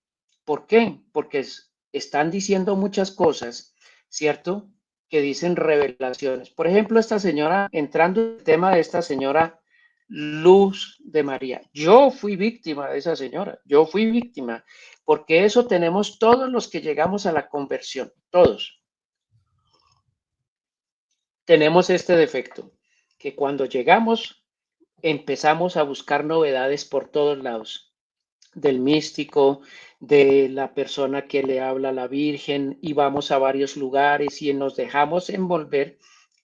¿Por qué? Porque están diciendo muchas cosas, ¿cierto? Que dicen revelaciones. Por ejemplo, esta señora, entrando en el tema de esta señora Luz de María. Yo fui víctima de esa señora, yo fui víctima, porque eso tenemos todos los que llegamos a la conversión, todos. Tenemos este defecto, que cuando llegamos empezamos a buscar novedades por todos lados, del místico, de la persona que le habla a la Virgen, y vamos a varios lugares y nos dejamos envolver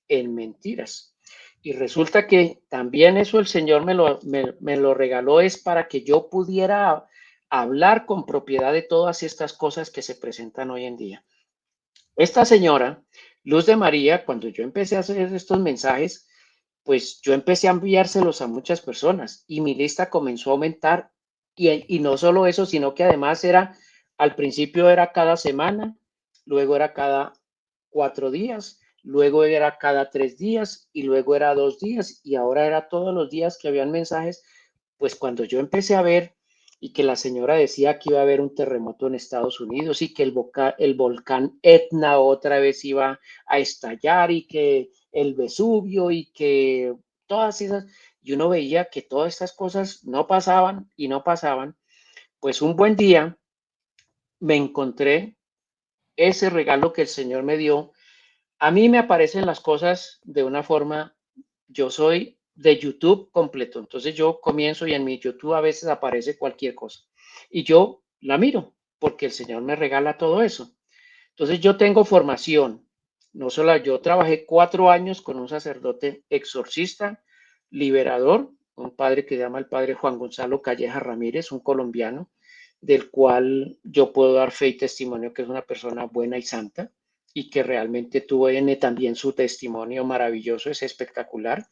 en mentiras. Y resulta que también eso el Señor me lo regaló es para que yo pudiera hablar con propiedad de todas estas cosas que se presentan hoy en día. Esta señora, Luz de María, cuando yo empecé a hacer estos mensajes, pues yo empecé a enviárselos a muchas personas y mi lista comenzó a aumentar y no solo eso, sino que además era, al principio era cada semana, luego era cada 4 días, luego era cada 3 días y luego era 2 días y ahora era todos los días que habían mensajes. Pues cuando yo empecé a ver y que la señora decía que iba a haber un terremoto en Estados Unidos y que el volcán Etna otra vez iba a estallar y que el Vesubio y que todas esas, y uno veía que todas estas cosas no pasaban y no pasaban, pues un buen día me encontré ese regalo que el Señor me dio. A mí me aparecen las cosas de una forma, yo soy de YouTube completo, entonces yo comienzo y en mi YouTube a veces aparece cualquier cosa y yo la miro porque el Señor me regala todo eso. Entonces yo tengo formación, no solo yo trabajé 4 años con un sacerdote exorcista, liberador, un padre que se llama el padre Juan Gonzalo Calleja Ramírez, un colombiano, del cual yo puedo dar fe y testimonio que es una persona buena y santa y que realmente tuvo también su testimonio maravilloso, es espectacular.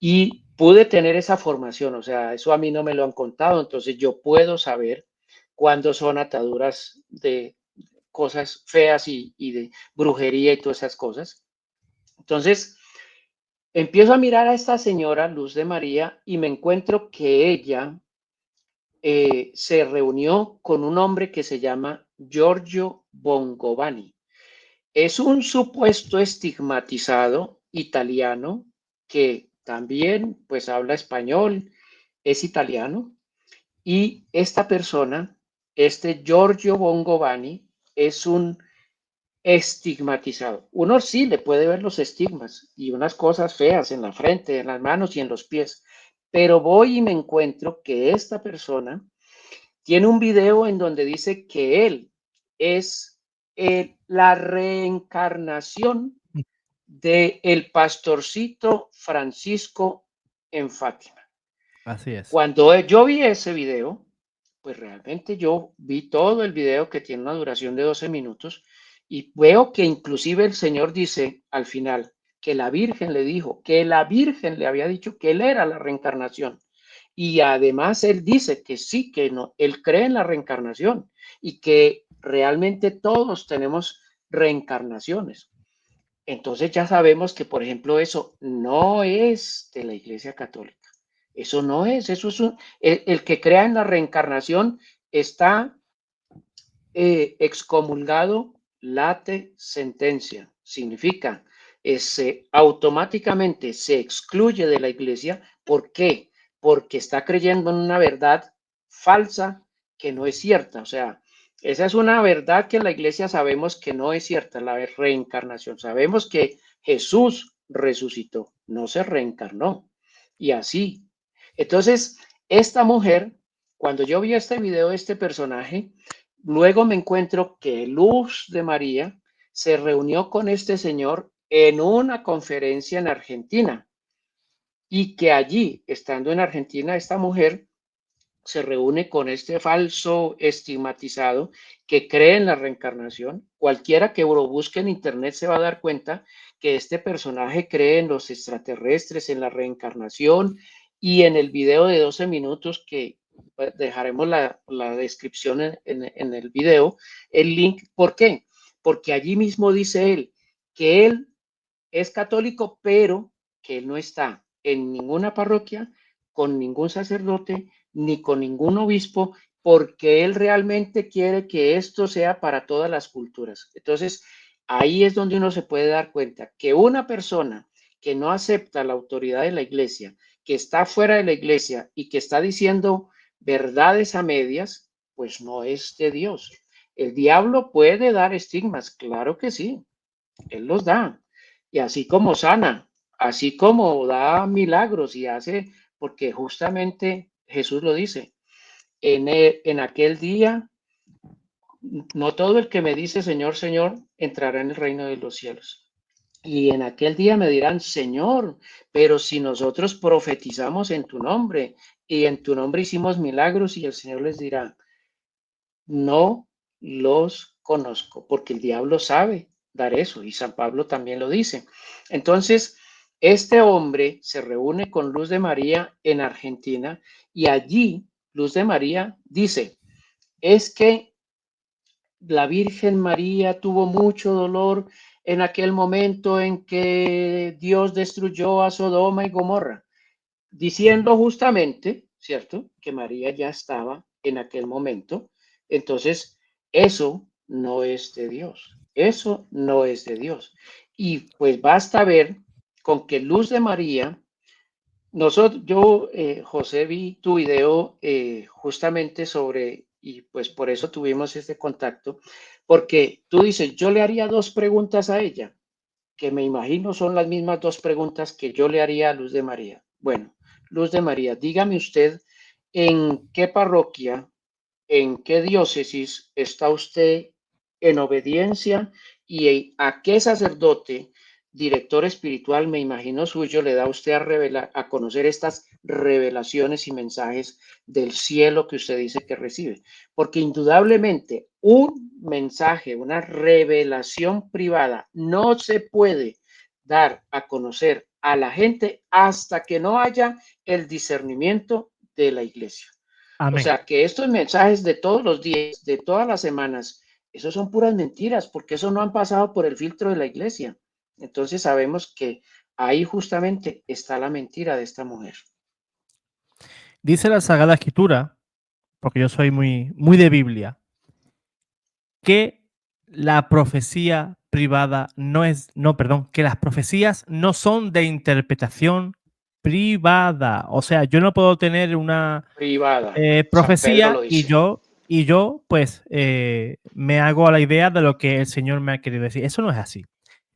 y pude tener esa formación, o sea, eso a mí no me lo han contado, entonces yo puedo saber cuándo son ataduras de cosas feas y de brujería y todas esas cosas. Entonces, empiezo a mirar a esta señora Luz de María y me encuentro que ella se reunió con un hombre que se llama Giorgio Bongovani. Es un supuesto estigmatizado italiano que también pues habla español, es italiano, y esta persona, este Giorgio Bongovani, es un estigmatizado. Uno sí le puede ver los estigmas y unas cosas feas en la frente, en las manos y en los pies, pero voy y me encuentro que esta persona tiene un video en donde dice que él es la reencarnación de el pastorcito Francisco en Fátima. Así es. Cuando yo vi ese video, pues realmente yo vi todo el video que tiene una duración de 12 minutos y veo que inclusive el Señor dice al final que la Virgen le dijo, que la Virgen le había dicho que él era la reencarnación. Y además él dice que sí, que no, él cree en la reencarnación y que realmente todos tenemos reencarnaciones. Entonces ya sabemos que, por ejemplo, eso no es de la Iglesia Católica. Eso no es, eso es el que crea en la reencarnación está excomulgado late sentencia. Significa, automáticamente se excluye de la iglesia. ¿Por qué? Porque está creyendo en una verdad falsa que no es cierta. O sea, esa es una verdad que en la iglesia sabemos que no es cierta, la reencarnación. Sabemos que Jesús resucitó, no se reencarnó. Y así. Entonces, esta mujer, cuando yo vi este video de este personaje, luego me encuentro que Luz de María se reunió con este señor en una conferencia en Argentina y que allí, estando en Argentina, esta mujer se reúne con este falso estigmatizado que cree en la reencarnación. Cualquiera que lo busque en internet se va a dar cuenta que este personaje cree en los extraterrestres, en la reencarnación, y en el video de 12 minutos que dejaremos la descripción en el video, el link. ¿Por qué? Porque allí mismo dice él que él es católico, pero que él no está en ninguna parroquia, con ningún sacerdote, ni con ningún obispo, porque él realmente quiere que esto sea para todas las culturas. Entonces, ahí es donde uno se puede dar cuenta que una persona que no acepta la autoridad de la iglesia, que está fuera de la iglesia y que está diciendo verdades a medias, pues no es de Dios. El diablo puede dar estigmas, claro que sí, él los da. Y así como sana, así como da milagros y hace, porque justamente Jesús lo dice, en aquel día, no todo el que me dice Señor, Señor, entrará en el reino de los cielos. Y en aquel día me dirán, Señor, pero si nosotros profetizamos en tu nombre y en tu nombre hicimos milagros, y el Señor les dirá, no los conozco, porque el diablo sabe dar eso y San Pablo también lo dice. Entonces, este hombre se reúne con Luz de María en Argentina y allí Luz de María dice, es que la Virgen María tuvo mucho dolor en aquel momento en que Dios destruyó a Sodoma y Gomorra, diciendo justamente, ¿cierto?, que María ya estaba en aquel momento. Entonces, eso no es de Dios. Eso no es de Dios. Y pues basta ver con que Luz de María, yo, José, vi tu video justamente sobre, y pues por eso tuvimos este contacto, porque tú dices, yo le haría dos preguntas a ella, que me imagino son las mismas dos preguntas que yo le haría a Luz de María. Bueno, Luz de María, dígame usted en qué parroquia, en qué diócesis está usted en obediencia y a qué sacerdote, director espiritual, me imagino suyo, le da usted a revelar, a conocer estas revelaciones y mensajes del cielo que usted dice que recibe. Porque indudablemente un mensaje, una revelación privada no se puede dar a conocer a la gente hasta que no haya el discernimiento de la iglesia. O Amén. sea, que estos mensajes de todos los días, de todas las semanas, esos son puras mentiras, porque eso no han pasado por el filtro de la iglesia. Entonces sabemos que ahí justamente está la mentira de esta mujer. Dice la Sagrada Escritura, porque yo soy muy de Biblia, que la profecía privada no es, no, perdón, que las profecías no son de interpretación privada. O sea, yo no puedo tener una Privada. San Pedro profecía lo dice. y yo, pues, me hago a la idea de lo que el Señor me ha querido decir. Eso no es así.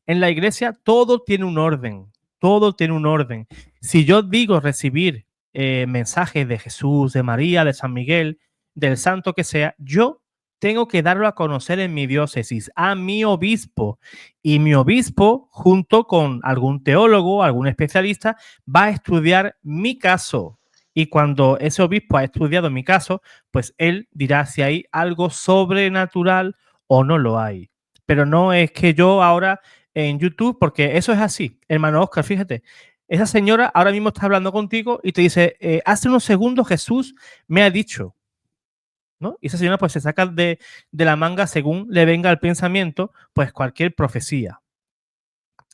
En la iglesia todo tiene un orden, todo tiene un orden. Si yo digo recibir mensajes de Jesús, de María, de San Miguel, del santo que sea, yo tengo que darlo a conocer en mi diócesis, a mi obispo. Y mi obispo, junto con algún teólogo, algún especialista, va a estudiar mi caso. Y cuando ese obispo ha estudiado mi caso, pues él dirá si hay algo sobrenatural o no lo hay. Pero no es que yo ahora en YouTube, porque eso es así, hermano Oscar, fíjate. Esa señora ahora mismo está hablando contigo y te dice, hace unos segundos Jesús me ha dicho, ¿no? Y esa señora pues se saca de la manga según le venga al pensamiento, pues cualquier profecía.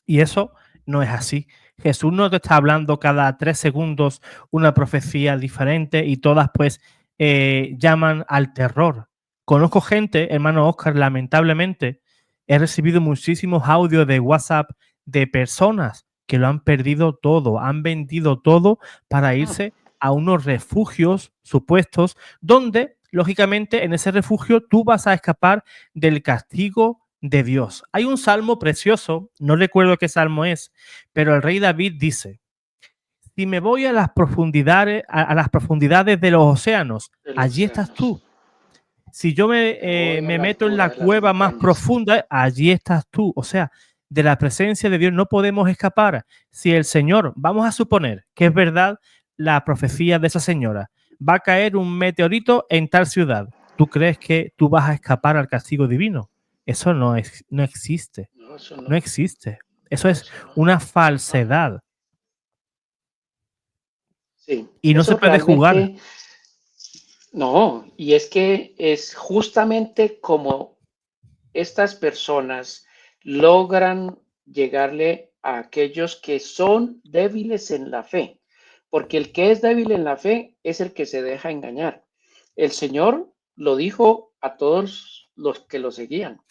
Y eso no es así. Jesús no te está hablando cada 3 segundos una profecía diferente y todas pues llaman al terror. Conozco gente, hermano Oscar, lamentablemente, he recibido muchísimos audios de WhatsApp de personas que lo han perdido todo, han vendido todo para irse a unos refugios supuestos donde, lógicamente, en ese refugio tú vas a escapar del castigo de Dios. Hay un salmo precioso, no recuerdo qué salmo es, pero el rey David dice, si me voy a las profundidades, a las profundidades de los océanos, De los allí estás océanos. tú. Si yo Me voy a me la meto en altura la de las cueva más montañas. profunda, allí estás tú. O sea, de la presencia de Dios no podemos escapar. Si el Señor, vamos a suponer que es verdad la profecía de esa señora, va a caer un meteorito en tal ciudad, ¿tú crees que tú vas a escapar al castigo divino? Eso no existe. No, eso No no. existe. Eso No, es eso no. una No. falsedad Sí, y no se eso puede jugar. realmente no. Y es que es justamente como estas personas logran llegarle a aquellos que son débiles en la fe, porque el que es débil en la fe es el que se deja engañar. El Señor lo dijo a todos los que lo seguían.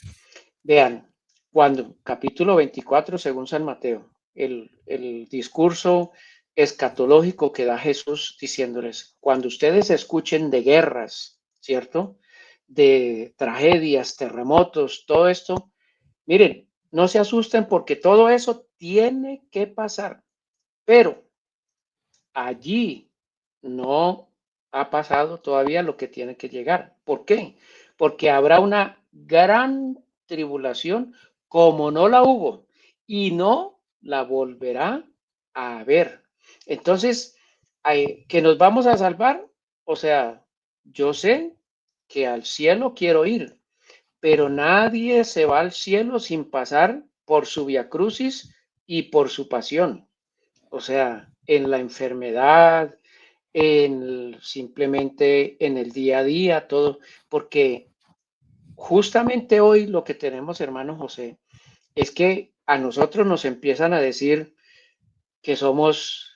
Vean, cuando capítulo 24, según San Mateo, el discurso escatológico que da Jesús diciéndoles, cuando ustedes escuchen de guerras, ¿cierto? De tragedias, terremotos, todo esto, miren, no se asusten porque todo eso tiene que pasar, pero allí no ha pasado todavía lo que tiene que llegar. ¿Por qué? Porque habrá una gran tribulación como no la hubo y no la volverá a haber. Entonces, que nos vamos a salvar, o sea, yo sé que al cielo quiero ir, pero nadie se va al cielo sin pasar por su viacrucis y por su pasión. O sea, en la enfermedad, simplemente en el día a día, todo, porque justamente hoy lo que tenemos, hermano José, es que a nosotros nos empiezan a decir que somos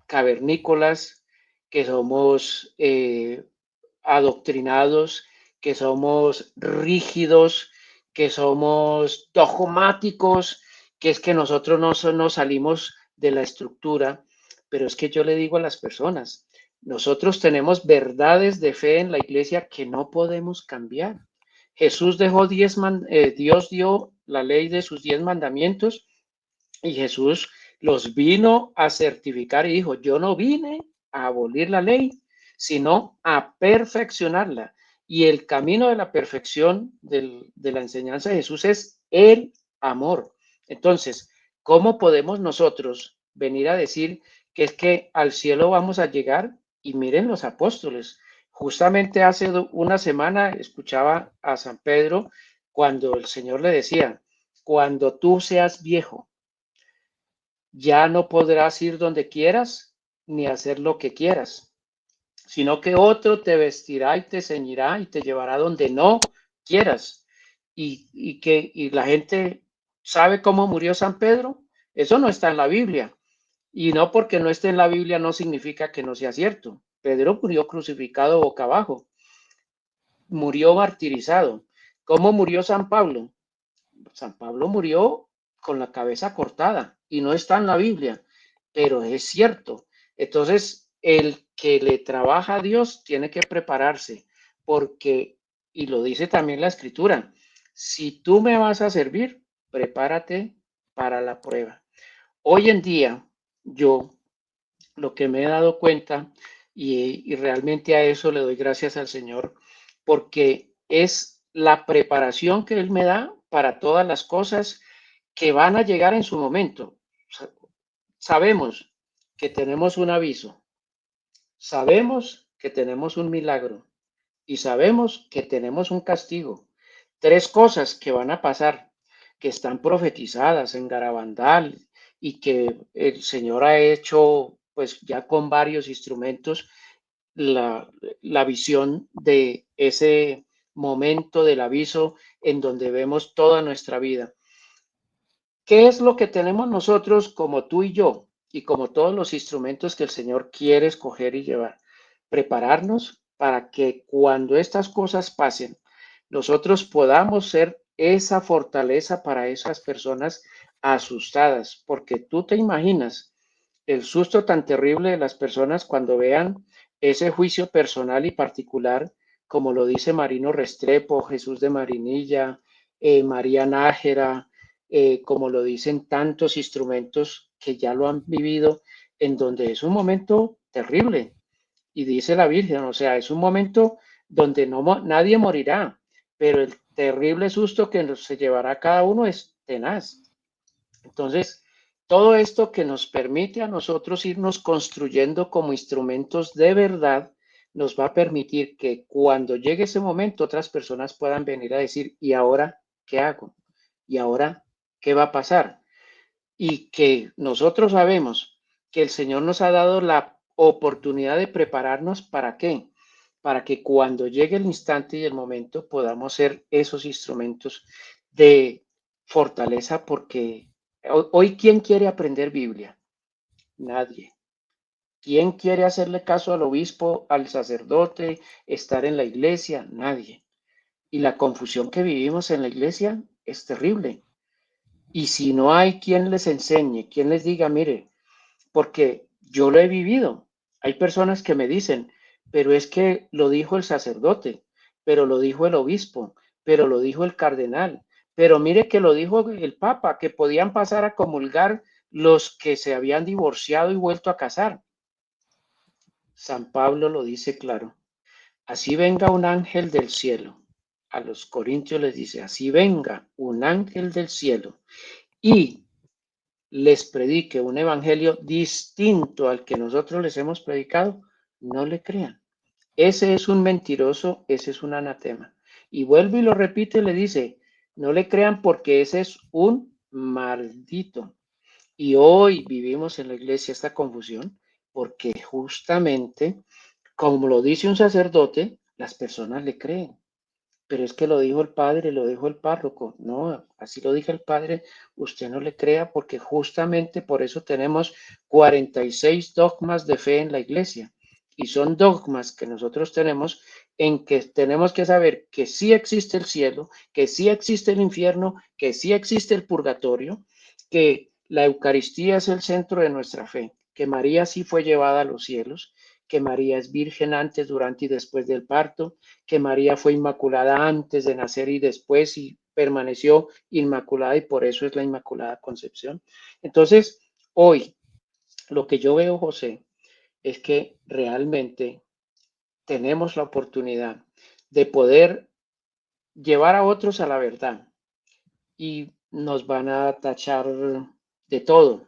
cavernícolas, que somos adoctrinados, que somos rígidos, que somos dogmáticos, que es que nosotros no salimos de la estructura, pero es que yo le digo a las personas, nosotros tenemos verdades de fe en la iglesia que no podemos cambiar. Jesús dejó Dios dio la ley de sus 10 mandamientos y Jesús los vino a certificar y dijo, yo no vine a abolir la ley, sino a perfeccionarla. Y el camino de la perfección de la enseñanza de Jesús es el amor. Entonces, ¿cómo podemos nosotros venir a decir que es que al cielo vamos a llegar? Y miren los apóstoles. Justamente hace una semana escuchaba a San Pedro cuando el Señor le decía, cuando tú seas viejo, ya no podrás ir donde quieras ni hacer lo que quieras, sino que otro te vestirá y te ceñirá y te llevará donde no quieras. Y la gente sabe cómo murió San Pedro. Eso no está en la Biblia. Y no porque no esté en la Biblia no significa que no sea cierto. Pedro murió crucificado boca abajo, murió martirizado. ¿Cómo murió San Pablo? San Pablo murió con la cabeza cortada y no está en la Biblia, pero es cierto. Entonces, el que le trabaja a Dios tiene que prepararse, porque, y lo dice también la Escritura, si tú me vas a servir, prepárate para la prueba. Hoy en día, yo lo que me he dado cuenta, y realmente a eso le doy gracias al Señor, porque es la preparación que Él me da para todas las cosas que van a llegar en su momento. Sabemos que tenemos un aviso, sabemos que tenemos un milagro y sabemos que tenemos un castigo. Tres cosas que van a pasar, que están profetizadas en Garabandal y que el Señor ha hecho pues ya con varios instrumentos la, la visión de ese momento del aviso en donde vemos toda nuestra vida. ¿Qué es lo que tenemos nosotros como tú y yo y como todos los instrumentos que el Señor quiere escoger y llevar? Prepararnos para que cuando estas cosas pasen, nosotros podamos ser esa fortaleza para esas personas asustadas, porque tú te imaginas el susto tan terrible de las personas cuando vean ese juicio personal y particular, como lo dice Marino Restrepo, Jesús de Marinilla, María Nájera, como lo dicen tantos instrumentos que ya lo han vivido, en donde es un momento terrible. Y dice la Virgen, o sea, es un momento donde nadie morirá, pero el terrible susto que se llevará cada uno es tenaz. Entonces, todo esto que nos permite a nosotros irnos construyendo como instrumentos de verdad, nos va a permitir que cuando llegue ese momento otras personas puedan venir a decir, ¿y ahora qué hago? ¿Y ahora qué va a pasar? Y que nosotros sabemos que el Señor nos ha dado la oportunidad de prepararnos para qué, para que cuando llegue el instante y el momento podamos ser esos instrumentos de fortaleza, porque hoy ¿quién quiere aprender Biblia? Nadie. ¿Quién quiere hacerle caso al obispo, al sacerdote, estar en la iglesia? Nadie. Y la confusión que vivimos en la iglesia es terrible. Y si no hay quien les enseñe, quien les diga, mire, porque yo lo he vivido. Hay personas que me dicen, pero es que lo dijo el sacerdote, pero lo dijo el obispo, pero lo dijo el cardenal, pero mire que lo dijo el papa, que podían pasar a comulgar los que se habían divorciado y vuelto a casar. San Pablo lo dice claro. Así venga un ángel del cielo. A los corintios les dice, así venga un ángel del cielo y les predique un evangelio distinto al que nosotros les hemos predicado, no le crean. Ese es un mentiroso, ese es un anatema. Y vuelve y lo repite y le dice, no le crean porque ese es un maldito. Y hoy vivimos en la iglesia esta confusión porque justamente, como lo dice un sacerdote, las personas le creen. Pero es que lo dijo el padre, lo dijo el párroco. No, así lo dijo el padre, usted no le crea porque justamente por eso tenemos 46 dogmas de fe en la iglesia. Y son dogmas que nosotros tenemos en que tenemos que saber que sí existe el cielo, que sí existe el infierno, que sí existe el purgatorio, que la Eucaristía es el centro de nuestra fe, que María sí fue llevada a los cielos, que María es virgen antes, durante y después del parto, que María fue inmaculada antes de nacer y después y permaneció inmaculada y por eso es la Inmaculada Concepción. Entonces, hoy lo que yo veo, José, es que realmente tenemos la oportunidad de poder llevar a otros a la verdad y nos van a tachar de todo,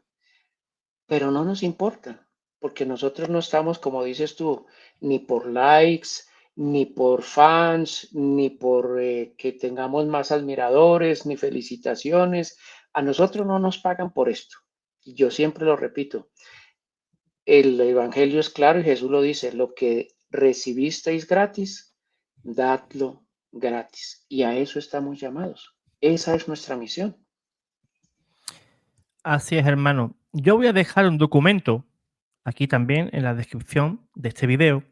pero no nos importa, porque nosotros no estamos, como dices tú, ni por likes, ni por fans, ni por que tengamos más admiradores, ni felicitaciones. A nosotros no nos pagan por esto. Y yo siempre lo repito, el Evangelio es claro y Jesús lo dice, lo que recibisteis gratis, dadlo gratis. Y a eso estamos llamados. Esa es nuestra misión. Así es, hermano. Yo voy a dejar un documento aquí también en la descripción de este video.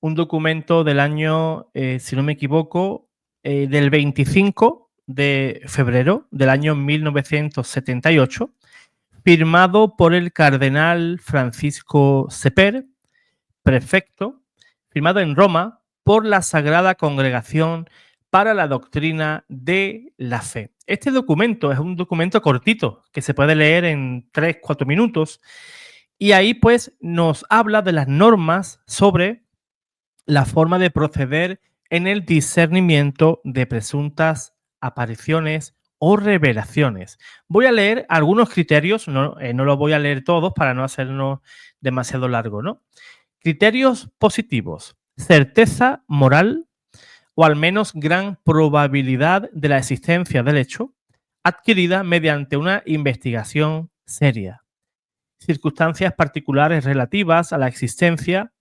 Un documento del año, si no me equivoco, del 25 de febrero del año 1978, firmado por el cardenal Francisco Seper, prefecto, firmado en Roma por la Sagrada Congregación para la Doctrina de la Fe. Este documento es un documento cortito que se puede leer en 3-4 minutos y ahí pues nos habla de las normas sobre la forma de proceder en el discernimiento de presuntas apariciones o revelaciones. Voy a leer algunos criterios, no los voy a leer todos para no hacernos demasiado largo, ¿no? Criterios positivos: certeza moral o al menos gran probabilidad de la existencia del hecho, adquirida mediante una investigación seria. Circunstancias particulares relativas a la existencia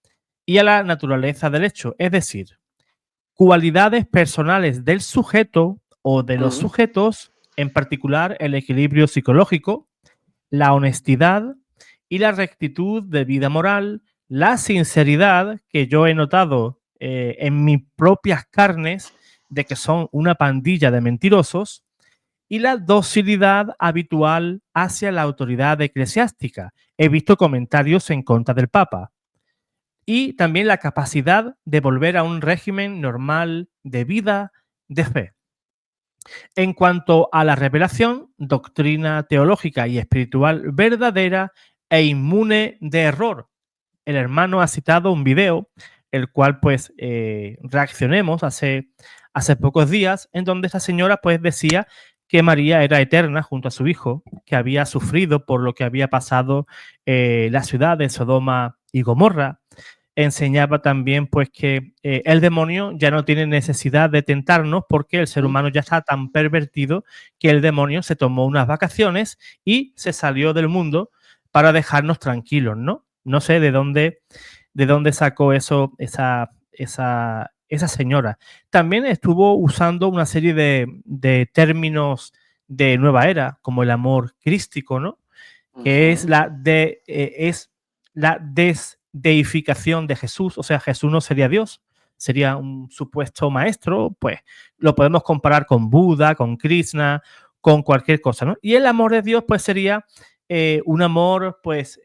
y a la naturaleza del hecho, es decir, cualidades personales del sujeto o de los sujetos, en particular el equilibrio psicológico, la honestidad y la rectitud de vida moral, la sinceridad, que yo he notado en mis propias carnes de que son una pandilla de mentirosos, y la docilidad habitual hacia la autoridad eclesiástica. He visto comentarios en contra del Papa. Y también la capacidad de volver a un régimen normal de vida, de fe. En cuanto a la revelación, doctrina teológica y espiritual verdadera e inmune de error. El hermano ha citado un video, el cual pues reaccionemos hace pocos días, en donde esta señora pues decía que María era eterna junto a su hijo, que había sufrido por lo que había pasado la ciudad de Sodoma y Gomorra. Enseñaba también pues que el demonio ya no tiene necesidad de tentarnos porque el ser humano ya está tan pervertido que el demonio se tomó unas vacaciones y se salió del mundo para dejarnos tranquilos, ¿no? No sé de dónde sacó eso esa señora. También estuvo usando una serie de términos de nueva era, como el amor crístico, ¿no? Que es la desdeificación de Jesús. O sea, Jesús no sería Dios, sería un supuesto maestro. Pues lo podemos comparar con Buda, con Krishna, con cualquier cosa, ¿no? Y el amor de Dios pues sería un amor pues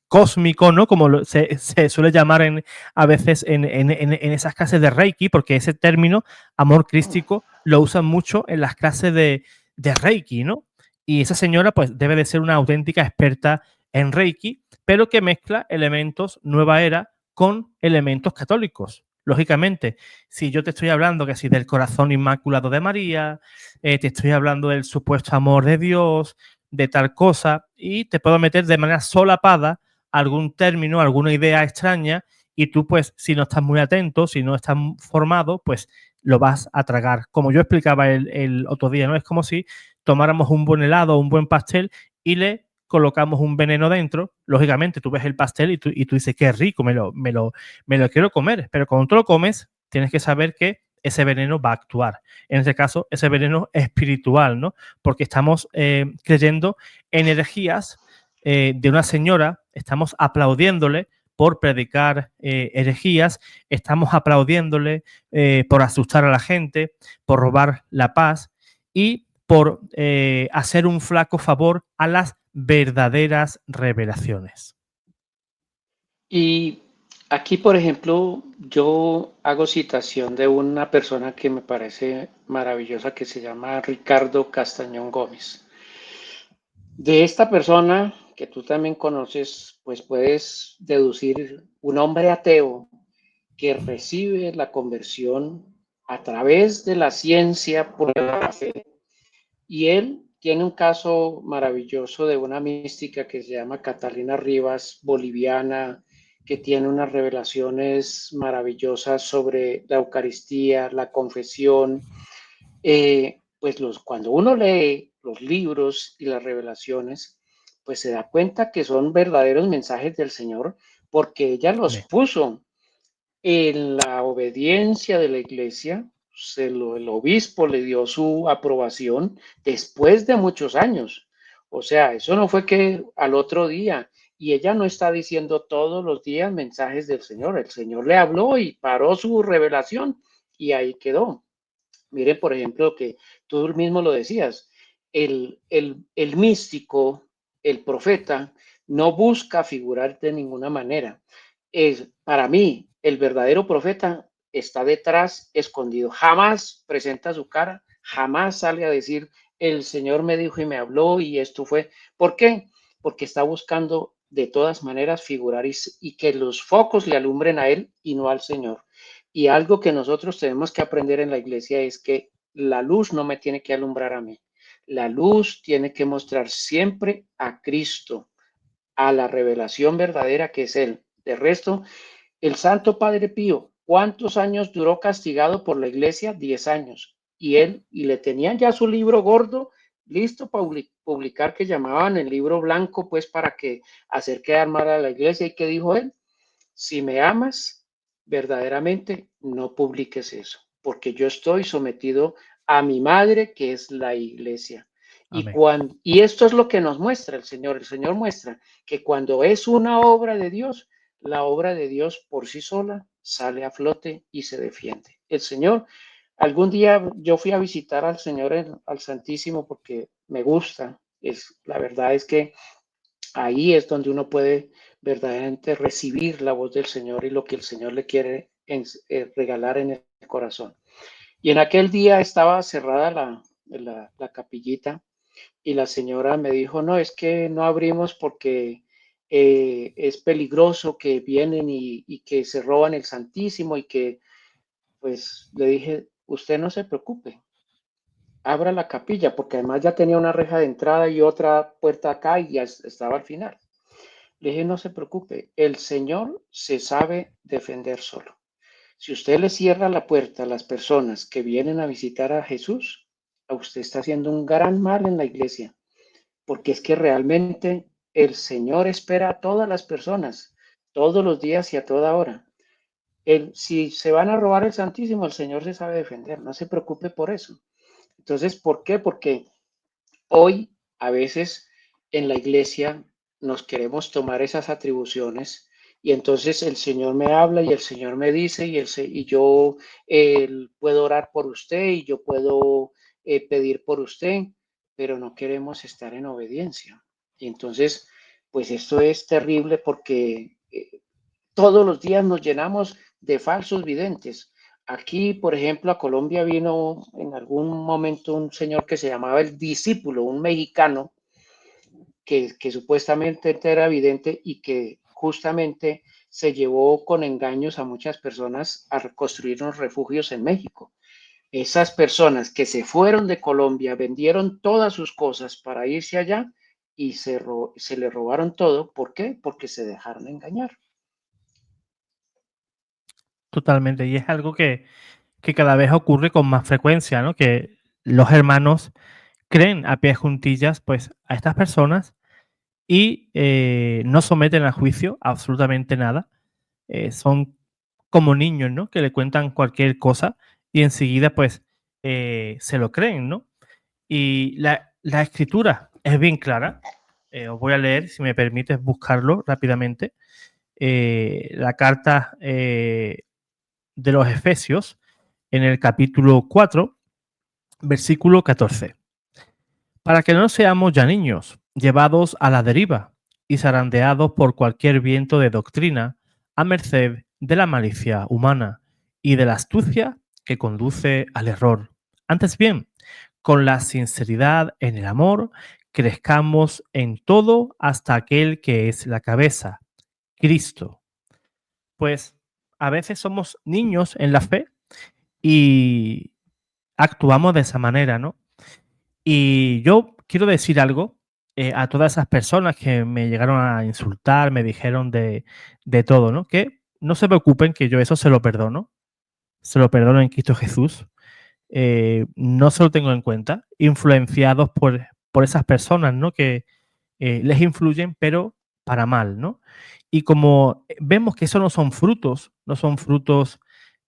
cósmico, ¿no? Como se suele llamar a veces en esas clases de Reiki, porque ese término, amor crístico, lo usan mucho en las clases de Reiki, ¿no? Y esa señora pues debe de ser una auténtica experta en Reiki, pero que mezcla elementos nueva era con elementos católicos. Lógicamente, si yo te estoy hablando que si del corazón inmaculado de María, te estoy hablando del supuesto amor de Dios, de tal cosa, y te puedo meter de manera solapada algún término, alguna idea extraña, y tú pues si no estás muy atento, si no estás formado, pues lo vas a tragar. Como yo explicaba el otro día, ¿no? Es como si tomáramos un buen helado o un buen pastel y le colocamos un veneno dentro. Lógicamente, tú ves el pastel y tú dices, qué rico, me lo quiero comer. Pero cuando tú lo comes, tienes que saber que ese veneno va a actuar. En este caso, ese veneno espiritual, ¿no? Porque estamos creyendo energías de una señora, estamos aplaudiéndole por predicar herejías, estamos aplaudiéndole por asustar a la gente, por robar la paz y por hacer un flaco favor a las verdaderas revelaciones. Y aquí, por ejemplo, yo hago citación de una persona que me parece maravillosa que se llama Ricardo Castañón Gómez. De esta persona que tú también conoces, pues puedes deducir un hombre ateo que recibe la conversión a través de la ciencia por la fe. Y él tiene un caso maravilloso de una mística que se llama Catalina Rivas, boliviana, que tiene unas revelaciones maravillosas sobre la Eucaristía, la confesión. Cuando uno lee los libros y las revelaciones, pues se da cuenta que son verdaderos mensajes del Señor porque ella los Amén. puso en la obediencia de la iglesia. El obispo le dio su aprobación después de muchos años. O sea, eso no fue que al otro día, y ella no está diciendo todos los días mensajes del Señor. El Señor le habló y paró su revelación y ahí quedó. Miren, por ejemplo, que tú mismo lo decías, el místico, el profeta, no busca figurar de ninguna manera. Para mí, el verdadero profeta está detrás, escondido. Jamás presenta su cara, jamás sale a decir, el Señor me dijo y me habló y esto fue. ¿Por qué? Porque está buscando de todas maneras figurar y que los focos le alumbren a él y no al Señor. Y algo que nosotros tenemos que aprender en la iglesia es que la luz no me tiene que alumbrar a mí. La luz tiene que mostrar siempre a Cristo, a la revelación verdadera que es Él. De resto, el Santo Padre Pío, ¿cuántos años duró castigado por la iglesia? 10 años. Y le tenían ya su libro gordo listo para publicar, que llamaban el libro blanco, pues para que hacer quedar mal a la iglesia. ¿Y qué dijo él? Si me amas verdaderamente, no publiques eso, porque yo estoy sometido a mi madre, que es la iglesia. Amén. Y esto es lo que nos muestra el Señor. El Señor muestra que cuando es una obra de Dios, la obra de Dios por sí sola sale a flote y se defiende. El Señor, algún día yo fui a visitar al Señor, al Santísimo, porque me gusta. La verdad es que ahí es donde uno puede verdaderamente recibir la voz del Señor y lo que el Señor le quiere regalar en el corazón. Y en aquel día estaba cerrada la capillita y la señora me dijo, no, es que no abrimos porque es peligroso que vienen y que se roban el Santísimo y que, pues le dije, usted no se preocupe, abra la capilla, porque además ya tenía una reja de entrada y otra puerta acá y ya estaba al final. Le dije, no se preocupe, el Señor se sabe defender solo. Si usted le cierra la puerta a las personas que vienen a visitar a Jesús, a usted está haciendo un gran mal en la iglesia, porque es que realmente el Señor espera a todas las personas, todos los días y a toda hora. Si se van a robar el Santísimo, el Señor se sabe defender, no se preocupe por eso. Entonces, ¿por qué? Porque hoy, a veces, en la iglesia nos queremos tomar esas atribuciones y entonces el Señor me habla y el Señor me dice y yo puedo orar por usted y yo puedo pedir por usted, pero no queremos estar en obediencia. Y entonces, pues esto es terrible porque todos los días nos llenamos de falsos videntes. Aquí, por ejemplo, a Colombia vino en algún momento un señor que se llamaba el Discípulo, un mexicano que supuestamente era vidente y que justamente se llevó con engaños a muchas personas a construir unos refugios en México. Esas personas que se fueron de Colombia vendieron todas sus cosas para irse allá y se le robaron todo. ¿Por qué? Porque se dejaron engañar. Totalmente. Y es algo que cada vez ocurre con más frecuencia, ¿no? Que los hermanos creen a pies juntillas, pues, a estas personas y no someten a juicio absolutamente nada. Son como niños, ¿no? Que le cuentan cualquier cosa y enseguida, pues, se lo creen, ¿no? Y la escritura es bien clara. Os voy a leer, si me permites buscarlo rápidamente. La carta de los Efesios, en el capítulo 4, versículo 14. Para que no seamos ya niños, llevados a la deriva y zarandeados por cualquier viento de doctrina, a merced de la malicia humana y de la astucia que conduce al error. Antes bien, con la sinceridad en el amor, crezcamos en todo hasta aquel que es la cabeza, Cristo. Pues a veces somos niños en la fe y actuamos de esa manera, ¿no? Y yo quiero decir algo a todas esas personas que me llegaron a insultar, me dijeron de todo, ¿no? Que no se preocupen, que yo eso se lo perdono en Cristo Jesús. no se lo tengo en cuenta, influenciados por esas personas, ¿no? Que les influyen, pero para mal, ¿no? Y como vemos que eso no son frutos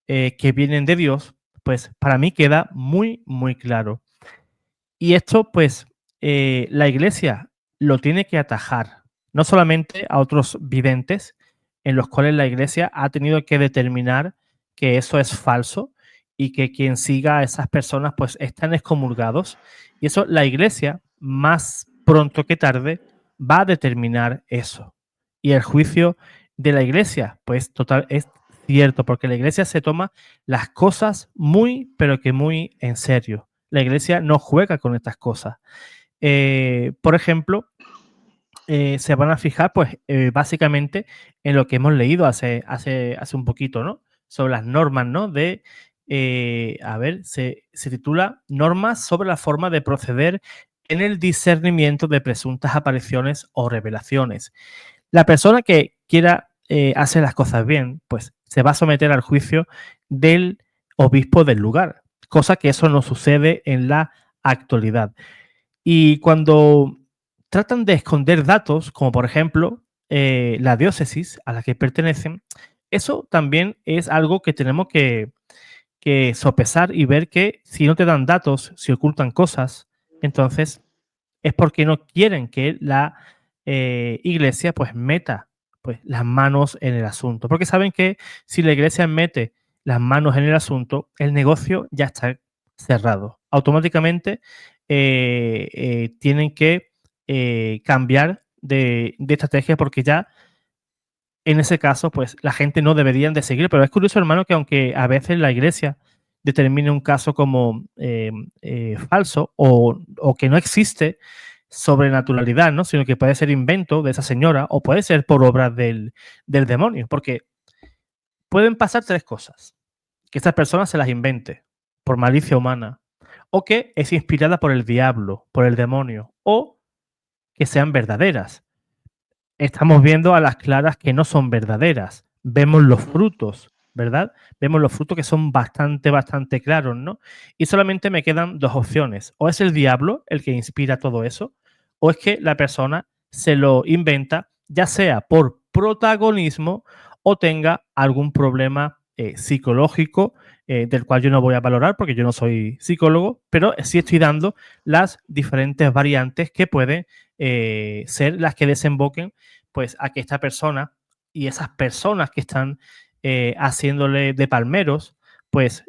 que vienen de Dios, pues para mí queda muy, muy claro. Y esto, pues, la iglesia lo tiene que atajar, no solamente a otros videntes, en los cuales la iglesia ha tenido que determinar que eso es falso y que quien siga a esas personas, pues, están excomulgados. Y eso la iglesia, más pronto que tarde, va a determinar eso. Y el juicio de la iglesia, pues, total, es cierto, porque la iglesia se toma las cosas muy, pero que muy en serio. La iglesia no juega con estas cosas. Por ejemplo, se van a fijar, pues, básicamente en lo que hemos leído hace un poquito, ¿no? Sobre las normas, ¿no? A ver, se titula Normas sobre la forma de proceder en el discernimiento de presuntas apariciones o revelaciones. La persona que quiera hacer las cosas bien, pues se va a someter al juicio del obispo del lugar, cosa que eso no sucede en la actualidad. Y cuando tratan de esconder datos, como por ejemplo la diócesis a la que pertenecen, eso también es algo que tenemos que sopesar y ver que si no te dan datos, si ocultan cosas, entonces es porque no quieren que la iglesia pues meta pues las manos en el asunto, porque saben que si la iglesia mete las manos en el asunto, el negocio ya está cerrado. Automáticamente tienen que cambiar de estrategia porque ya en ese caso, pues la gente no deberían de seguir. Pero es curioso, hermano, que aunque a veces la iglesia determine un caso como falso o que no existe sobrenaturalidad, ¿no? Sino que puede ser invento de esa señora o puede ser por obra del demonio. Porque pueden pasar tres cosas. Que esta persona se las invente por malicia humana o que es inspirada por el diablo, por el demonio o que sean verdaderas. Estamos viendo a las claras que no son verdaderas. Vemos los Ujú. frutos, ¿verdad? Vemos los frutos que son bastante, bastante claros, ¿no? Y solamente me quedan dos opciones. O es el diablo el que inspira todo eso, o es que la persona se lo inventa, ya sea por protagonismo o tenga algún problema psicológico del cual yo no voy a valorar porque yo no soy psicólogo, pero sí estoy dando las diferentes variantes que pueden ser las que desemboquen pues a que esta persona y esas personas que están haciéndole de palmeros, pues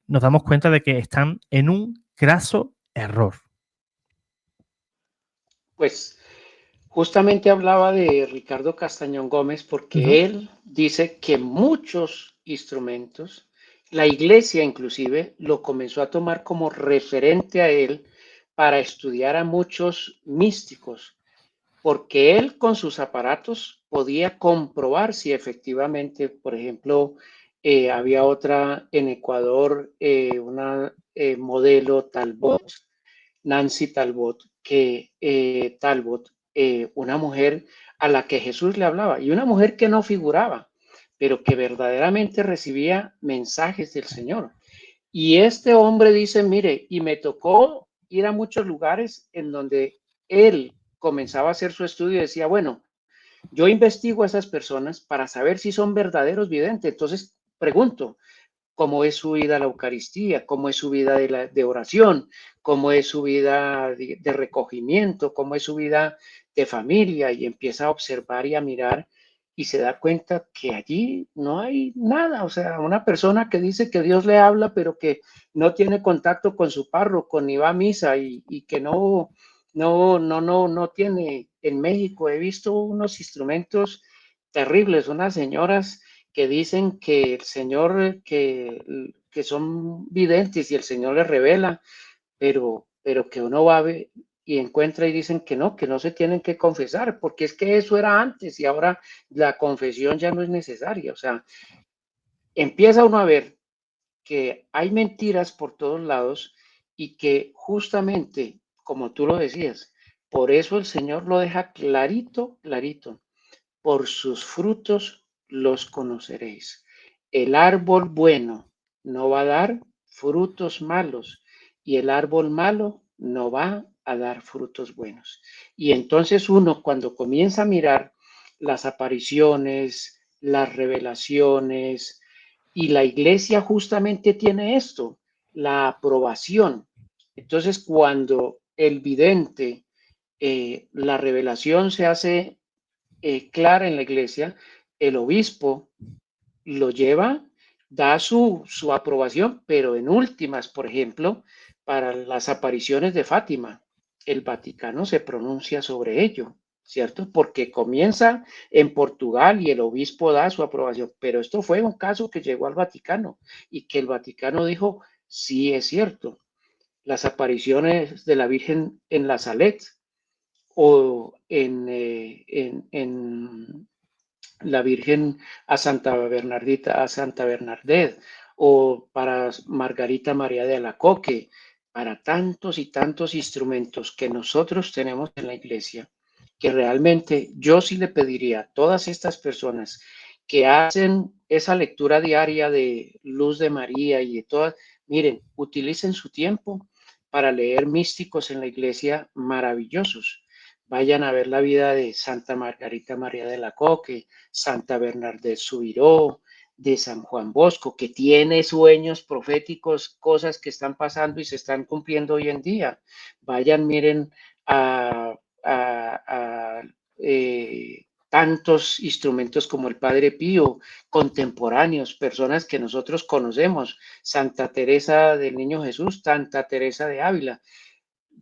nos damos cuenta de que están en un graso error. Pues justamente hablaba de Ricardo Castañón Gómez Ujú. porque él dice que muchos instrumentos, la iglesia inclusive, lo comenzó a tomar como referente a él para estudiar a muchos místicos, porque él con sus aparatos podía comprobar si efectivamente, por ejemplo, había otra en Ecuador, una modelo Talbot, Nancy Talbot, una mujer a la que Jesús le hablaba y una mujer que no figuraba, pero que verdaderamente recibía mensajes del Señor. Y este hombre dice, mire, y me tocó ir a muchos lugares en donde él comenzaba a hacer su estudio y decía, bueno, yo investigo a esas personas para saber si son verdaderos videntes. Entonces pregunto, cómo es su vida a la Eucaristía, cómo es su vida de oración, cómo es su vida de recogimiento, cómo es su vida de familia, y empieza a observar y a mirar y se da cuenta que allí no hay nada. O sea, una persona que dice que Dios le habla, pero que no tiene contacto con su párroco, ni va a misa y que no tiene. En México he visto unos instrumentos terribles, unas señoras que dicen que el Señor, que son videntes y el Señor les revela, pero que uno va a ver y encuentra y dicen que no se tienen que confesar, porque es que eso era antes y ahora la confesión ya no es necesaria. O sea, empieza uno a ver que hay mentiras por todos lados y que justamente, como tú lo decías, por eso el Señor lo deja clarito, clarito. Por sus frutos los conoceréis. El árbol bueno no va a dar frutos malos y el árbol malo no va a dar frutos buenos. Y entonces uno cuando comienza a mirar las apariciones, las revelaciones, y la iglesia justamente tiene esto, la aprobación. Entonces cuando el vidente, la revelación se hace clara en la iglesia, el obispo lo lleva, da su aprobación, pero en últimas, por ejemplo, para las apariciones de Fátima, el Vaticano se pronuncia sobre ello, ¿cierto? Porque comienza en Portugal y el obispo da su aprobación, pero esto fue un caso que llegó al Vaticano y que el Vaticano dijo, sí es cierto, las apariciones de la Virgen en la Salet o en la Virgen a Santa Bernardita, a Santa Bernadette, o para Margarita María de Alacoque, para tantos y tantos instrumentos que nosotros tenemos en la iglesia, que realmente yo sí le pediría a todas estas personas que hacen esa lectura diaria de Luz de María y de todas, miren, utilicen su tiempo para leer místicos en la iglesia maravillosos. Vayan a ver la vida de Santa Margarita María de Alacoque, Santa Bernadette Subiró, de San Juan Bosco, que tiene sueños proféticos, cosas que están pasando y se están cumpliendo hoy en día. Vayan, miren a tantos instrumentos como el Padre Pío, contemporáneos, personas que nosotros conocemos, Santa Teresa del Niño Jesús, Santa Teresa de Ávila.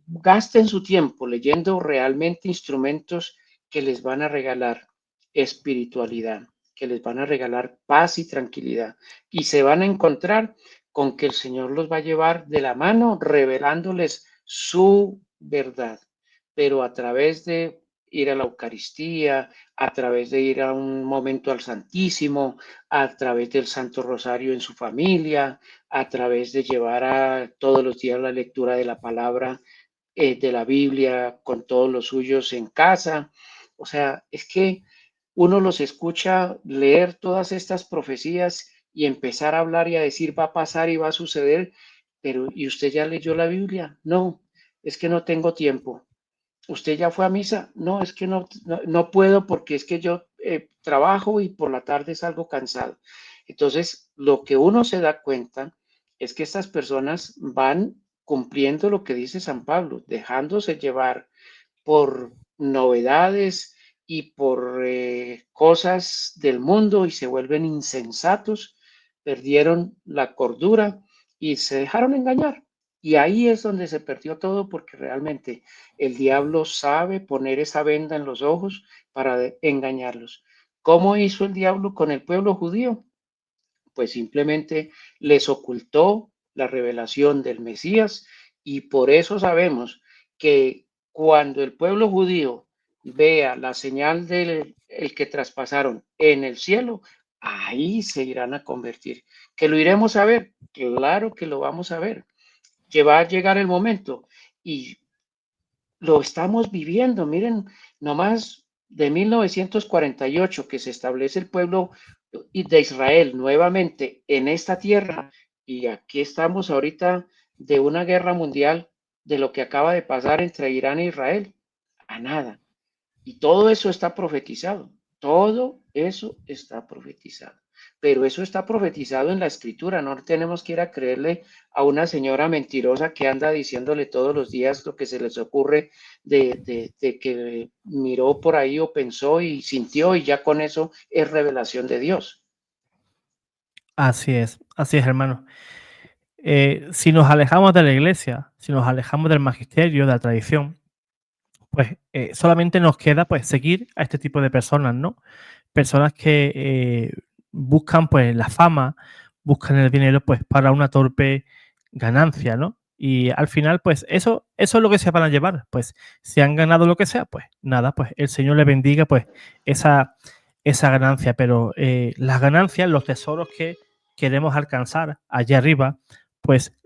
Gasten su tiempo leyendo realmente instrumentos que les van a regalar espiritualidad, que les van a regalar paz y tranquilidad. Y se van a encontrar con que el Señor los va a llevar de la mano, revelándoles su verdad, pero a través de ir a la Eucaristía, a través de ir a un momento al Santísimo, a través del Santo Rosario en su familia, a través de llevar a todos los días la lectura de la palabra de la Biblia con todos los suyos en casa. O sea, es que uno los escucha leer todas estas profecías y empezar a hablar y a decir va a pasar y va a suceder, pero ¿y usted ya leyó la Biblia? No, es que no tengo tiempo. ¿Usted ya fue a misa? No, es que no puedo porque es que yo trabajo y por la tarde salgo cansado. Entonces, lo que uno se da cuenta es que estas personas van cumpliendo lo que dice San Pablo, dejándose llevar por novedades y por cosas del mundo y se vuelven insensatos, perdieron la cordura y se dejaron engañar. Y ahí es donde se perdió todo porque realmente el diablo sabe poner esa venda en los ojos para engañarlos. ¿Cómo hizo el diablo con el pueblo judío? Pues simplemente les ocultó la revelación del Mesías y por eso sabemos que cuando el pueblo judío vea la señal del el que traspasaron en el cielo, ahí se irán a convertir. ¿Que lo iremos a ver? Claro que lo vamos a ver. Que va a llegar el momento y lo estamos viviendo. Miren, nomás de 1948 que se establece el pueblo de Israel nuevamente en esta tierra y aquí estamos ahorita de una guerra mundial de lo que acaba de pasar entre Irán e Israel. A nada. Y todo eso está profetizado. Todo eso está profetizado. Pero eso está profetizado en la escritura. No tenemos que ir a creerle a una señora mentirosa que anda diciéndole todos los días lo que se les ocurre de que miró por ahí o pensó y sintió y ya con eso es revelación de Dios. así es, hermano. Si nos alejamos de la iglesia, si nos alejamos del magisterio, de la tradición, pues solamente nos queda pues seguir a este tipo de personas, ¿no? Personas que buscan pues la fama, buscan el dinero pues para una torpe ganancia, ¿no? Y al final, pues eso es lo que se van a llevar. Pues si han ganado lo que sea, pues nada, pues el Señor le bendiga pues esa, esa ganancia. Pero las ganancias, los tesoros que queremos alcanzar allá arriba, pues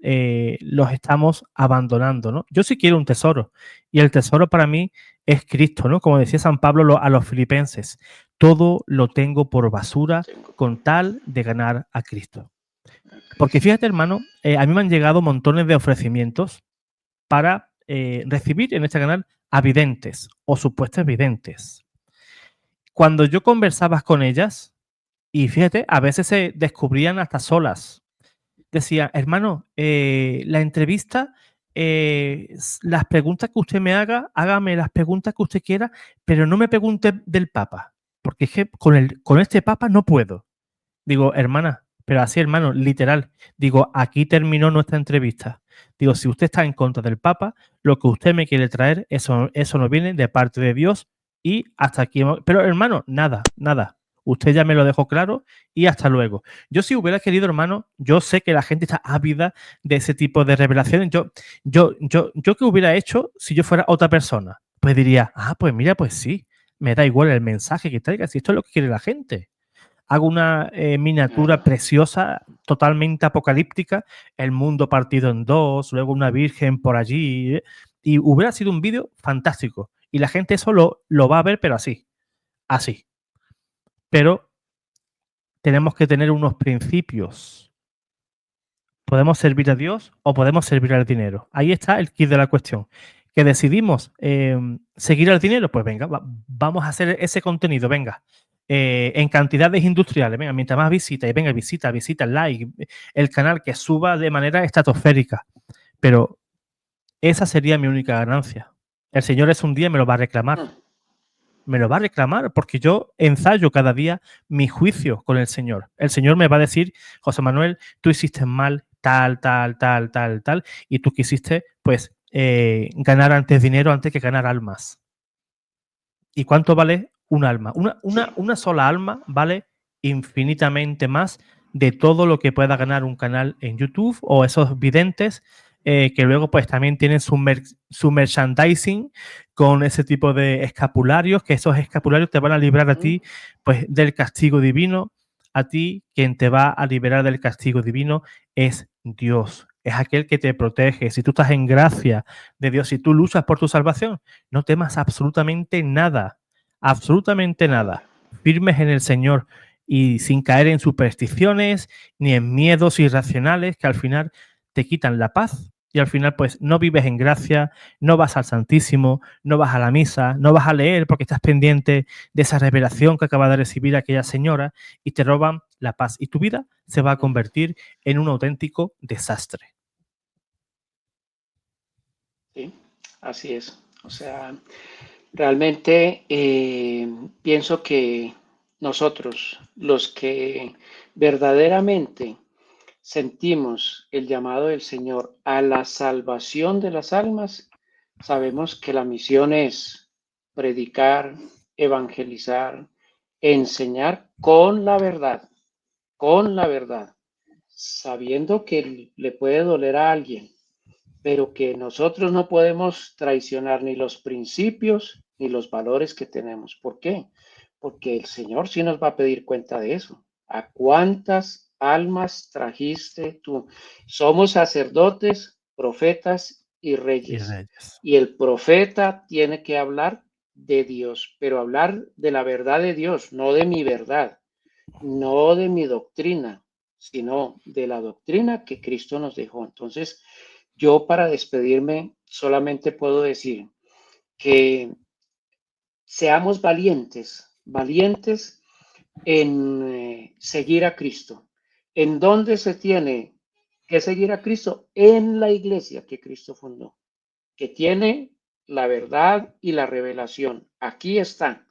los estamos abandonando, ¿no? Yo sí quiero un tesoro y el tesoro para mí es Cristo, ¿no? Como decía San Pablo a los filipenses, todo lo tengo por basura con tal de ganar a Cristo. Porque fíjate, hermano, a mí me han llegado montones de ofrecimientos para recibir en este canal a videntes o supuestos videntes. Cuando yo conversaba con ellas, y fíjate, a veces se descubrían hasta solas. Decía, hermano, la entrevista, las preguntas que usted me haga, hágame las preguntas que usted quiera, pero no me pregunte del Papa, porque es que con este Papa no puedo. Digo, hermana, pero así, hermano, literal. Digo, aquí terminó nuestra entrevista. Digo, si usted está en contra del Papa, lo que usted me quiere traer, eso no viene de parte de Dios y hasta aquí. Pero, hermano, nada, nada. Usted ya me lo dejó claro y hasta luego. Yo si hubiera querido, hermano, yo sé que la gente está ávida de ese tipo de revelaciones. Yo ¿qué hubiera hecho si yo fuera otra persona? Pues diría, pues mira, pues sí, me da igual el mensaje que traiga, si esto es lo que quiere la gente. Hago una miniatura Claro. preciosa, totalmente apocalíptica, el mundo partido en dos, luego una virgen por allí, y hubiera sido un vídeo fantástico. Y la gente eso lo va a ver, pero así, así. Pero tenemos que tener unos principios. ¿Podemos servir a Dios o podemos servir al dinero? Ahí está el kit de la cuestión. ¿Que decidimos seguir al dinero? Pues venga, vamos a hacer ese contenido, venga. En cantidades industriales, venga, mientras más visita, y venga, visita, like, el canal que suba de manera estratosférica. Pero esa sería mi única ganancia. El Señor es un día me lo va a reclamar. Mm. Me lo va a reclamar porque yo ensayo cada día mi juicio con el Señor. El Señor me va a decir, José Manuel, tú hiciste mal, tal, tal, tal, tal, tal, y tú quisiste, pues, ganar antes dinero antes que ganar almas. ¿Y cuánto vale un alma? Sí. Una sola alma vale infinitamente más de todo lo que pueda ganar un canal en YouTube o esos videntes que luego pues también tienen su merchandising con ese tipo de escapularios, que esos escapularios te van a librar a Mm. ti pues del castigo divino. A ti quien te va a liberar del castigo divino es Dios, es aquel que te protege. Si tú estás en gracia de Dios, si tú luchas por tu salvación, no temas absolutamente Nada. nada. Firmes en el Señor y sin caer en supersticiones ni en miedos irracionales que al final te quitan la paz y al final pues no vives en gracia, no vas al Santísimo, no vas a la misa, no vas a leer porque estás pendiente de esa revelación que acaba de recibir aquella señora y te roban la paz y tu vida se va a Mm. convertir en un auténtico desastre. Sí, así es. O sea, realmente pienso que nosotros, los que verdaderamente sentimos el llamado del Señor a la salvación de las almas, sabemos que la misión es predicar, evangelizar, enseñar con la verdad, sabiendo que le puede doler a alguien, pero que nosotros no podemos traicionar ni los principios ni los valores que tenemos. ¿Por qué? Porque el Señor sí nos va a pedir cuenta de eso. ¿A cuántas almas trajiste tú? Somos sacerdotes, profetas y Y reyes. reyes. Y el profeta tiene que hablar de Dios, pero hablar de la verdad de Dios, no de mi verdad, no de mi doctrina, sino de la doctrina que Cristo nos dejó. Entonces, yo para despedirme solamente puedo decir que seamos valientes, valientes en seguir a Cristo. ¿En dónde se tiene que seguir a Cristo? En la iglesia que Cristo fundó, que tiene la verdad y la revelación. Aquí está.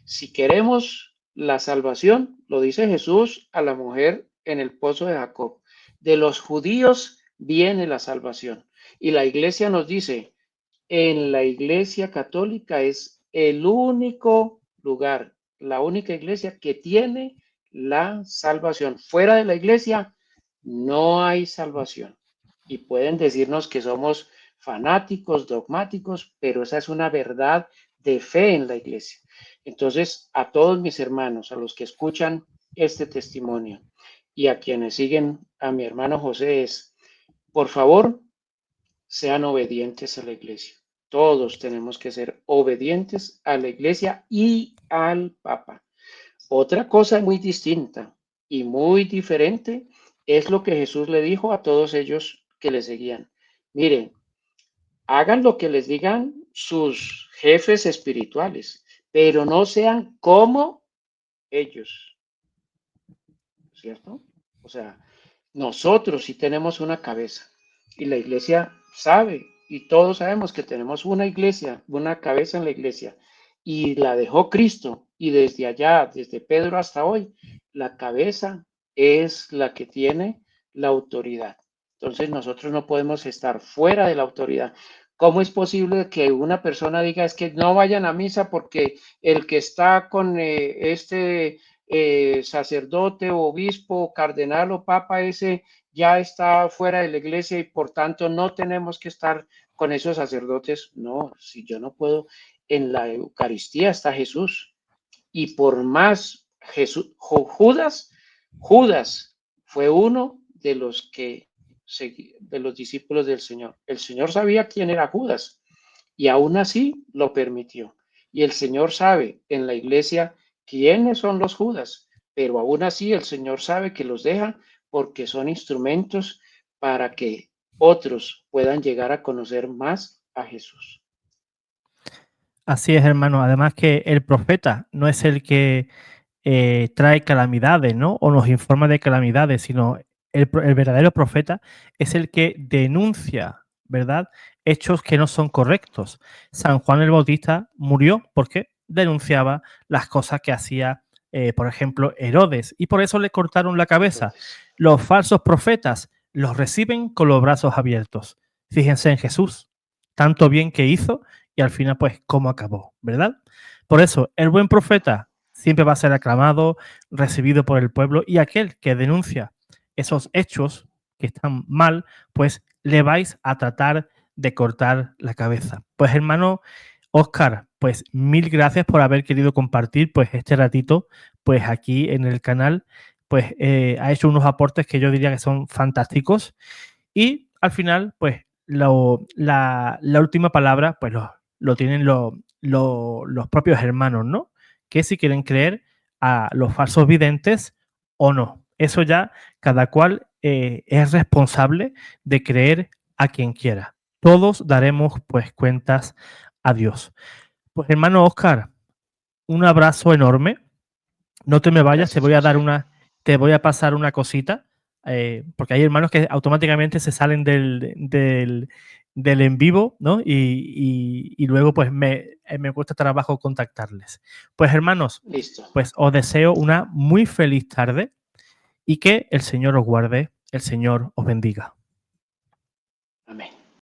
Si queremos la salvación, lo dice Jesús a la mujer en el pozo de Jacob, de los judíos viene la salvación. Y la iglesia nos dice, en la iglesia católica es el único lugar, la única iglesia que tiene la salvación. Fuera de la iglesia no hay salvación. Y pueden decirnos que somos fanáticos, dogmáticos, pero esa es una verdad de fe en la iglesia. Entonces, a todos mis hermanos, a los que escuchan este testimonio y a quienes siguen a mi hermano José es, por favor, sean obedientes a la iglesia. Todos tenemos que ser obedientes a la iglesia y al Papa. Otra cosa muy distinta y muy diferente Es lo que Jesús le dijo a todos ellos que le seguían. Miren, hagan lo que les digan sus jefes espirituales, pero no sean como ellos, ¿cierto? O sea, nosotros sí tenemos una cabeza y la iglesia sabe y todos sabemos que tenemos una iglesia, una cabeza en la iglesia y la dejó Cristo y desde allá, desde Pedro hasta hoy, la cabeza es la que tiene la autoridad. Entonces nosotros no podemos estar fuera de la autoridad. ¿Cómo es posible que una persona diga es que no vayan a misa porque el que está con sacerdote, obispo, cardenal o papa, ese ya está fuera de la iglesia y por tanto no tenemos que estar con esos sacerdotes? No, si yo no puedo, en la Eucaristía está Jesús y por más Jesús, Judas fue uno de los que de los discípulos del Señor. El Señor sabía quién era Judas y aún así lo permitió. Y el Señor sabe en la iglesia quiénes son los Judas, pero aún así el Señor sabe que los deja porque son instrumentos para que otros puedan llegar a conocer más a Jesús. Así es, hermano. Además que el profeta no es el que trae calamidades, ¿no? O nos informa de calamidades, sino el verdadero profeta es el que denuncia, ¿verdad? Hechos que no son correctos. San Juan el Bautista murió porque denunciaba las cosas que hacía, por ejemplo, Herodes, y por eso le cortaron la cabeza. Entonces, Los falsos profetas los reciben con los brazos abiertos. Fíjense en Jesús, tanto bien que hizo y al final, pues, cómo acabó, ¿verdad? Por eso, el buen profeta siempre va a ser aclamado, recibido por el pueblo, y aquel que denuncia esos hechos que están mal, pues le vais a tratar de cortar la cabeza. Pues hermano Óscar, pues mil gracias por haber querido compartir pues este ratito pues aquí en el canal, pues ha hecho unos aportes que yo diría que son fantásticos y al final pues la última palabra pues lo tienen los propios hermanos, ¿no? Que si quieren creer a los falsos videntes o no. Eso ya cada cual es responsable de creer a quien quiera. Todos daremos pues cuentas a Dios. Pues hermano Óscar, un abrazo enorme. No te me vayas, gracias, José. te voy a pasar una cosita, porque hay hermanos que automáticamente se salen del en vivo, ¿no? Y luego pues me cuesta trabajo contactarles. Pues hermanos, Listo. pues os deseo una muy feliz tarde y que el Señor os guarde, el Señor os bendiga. Amén.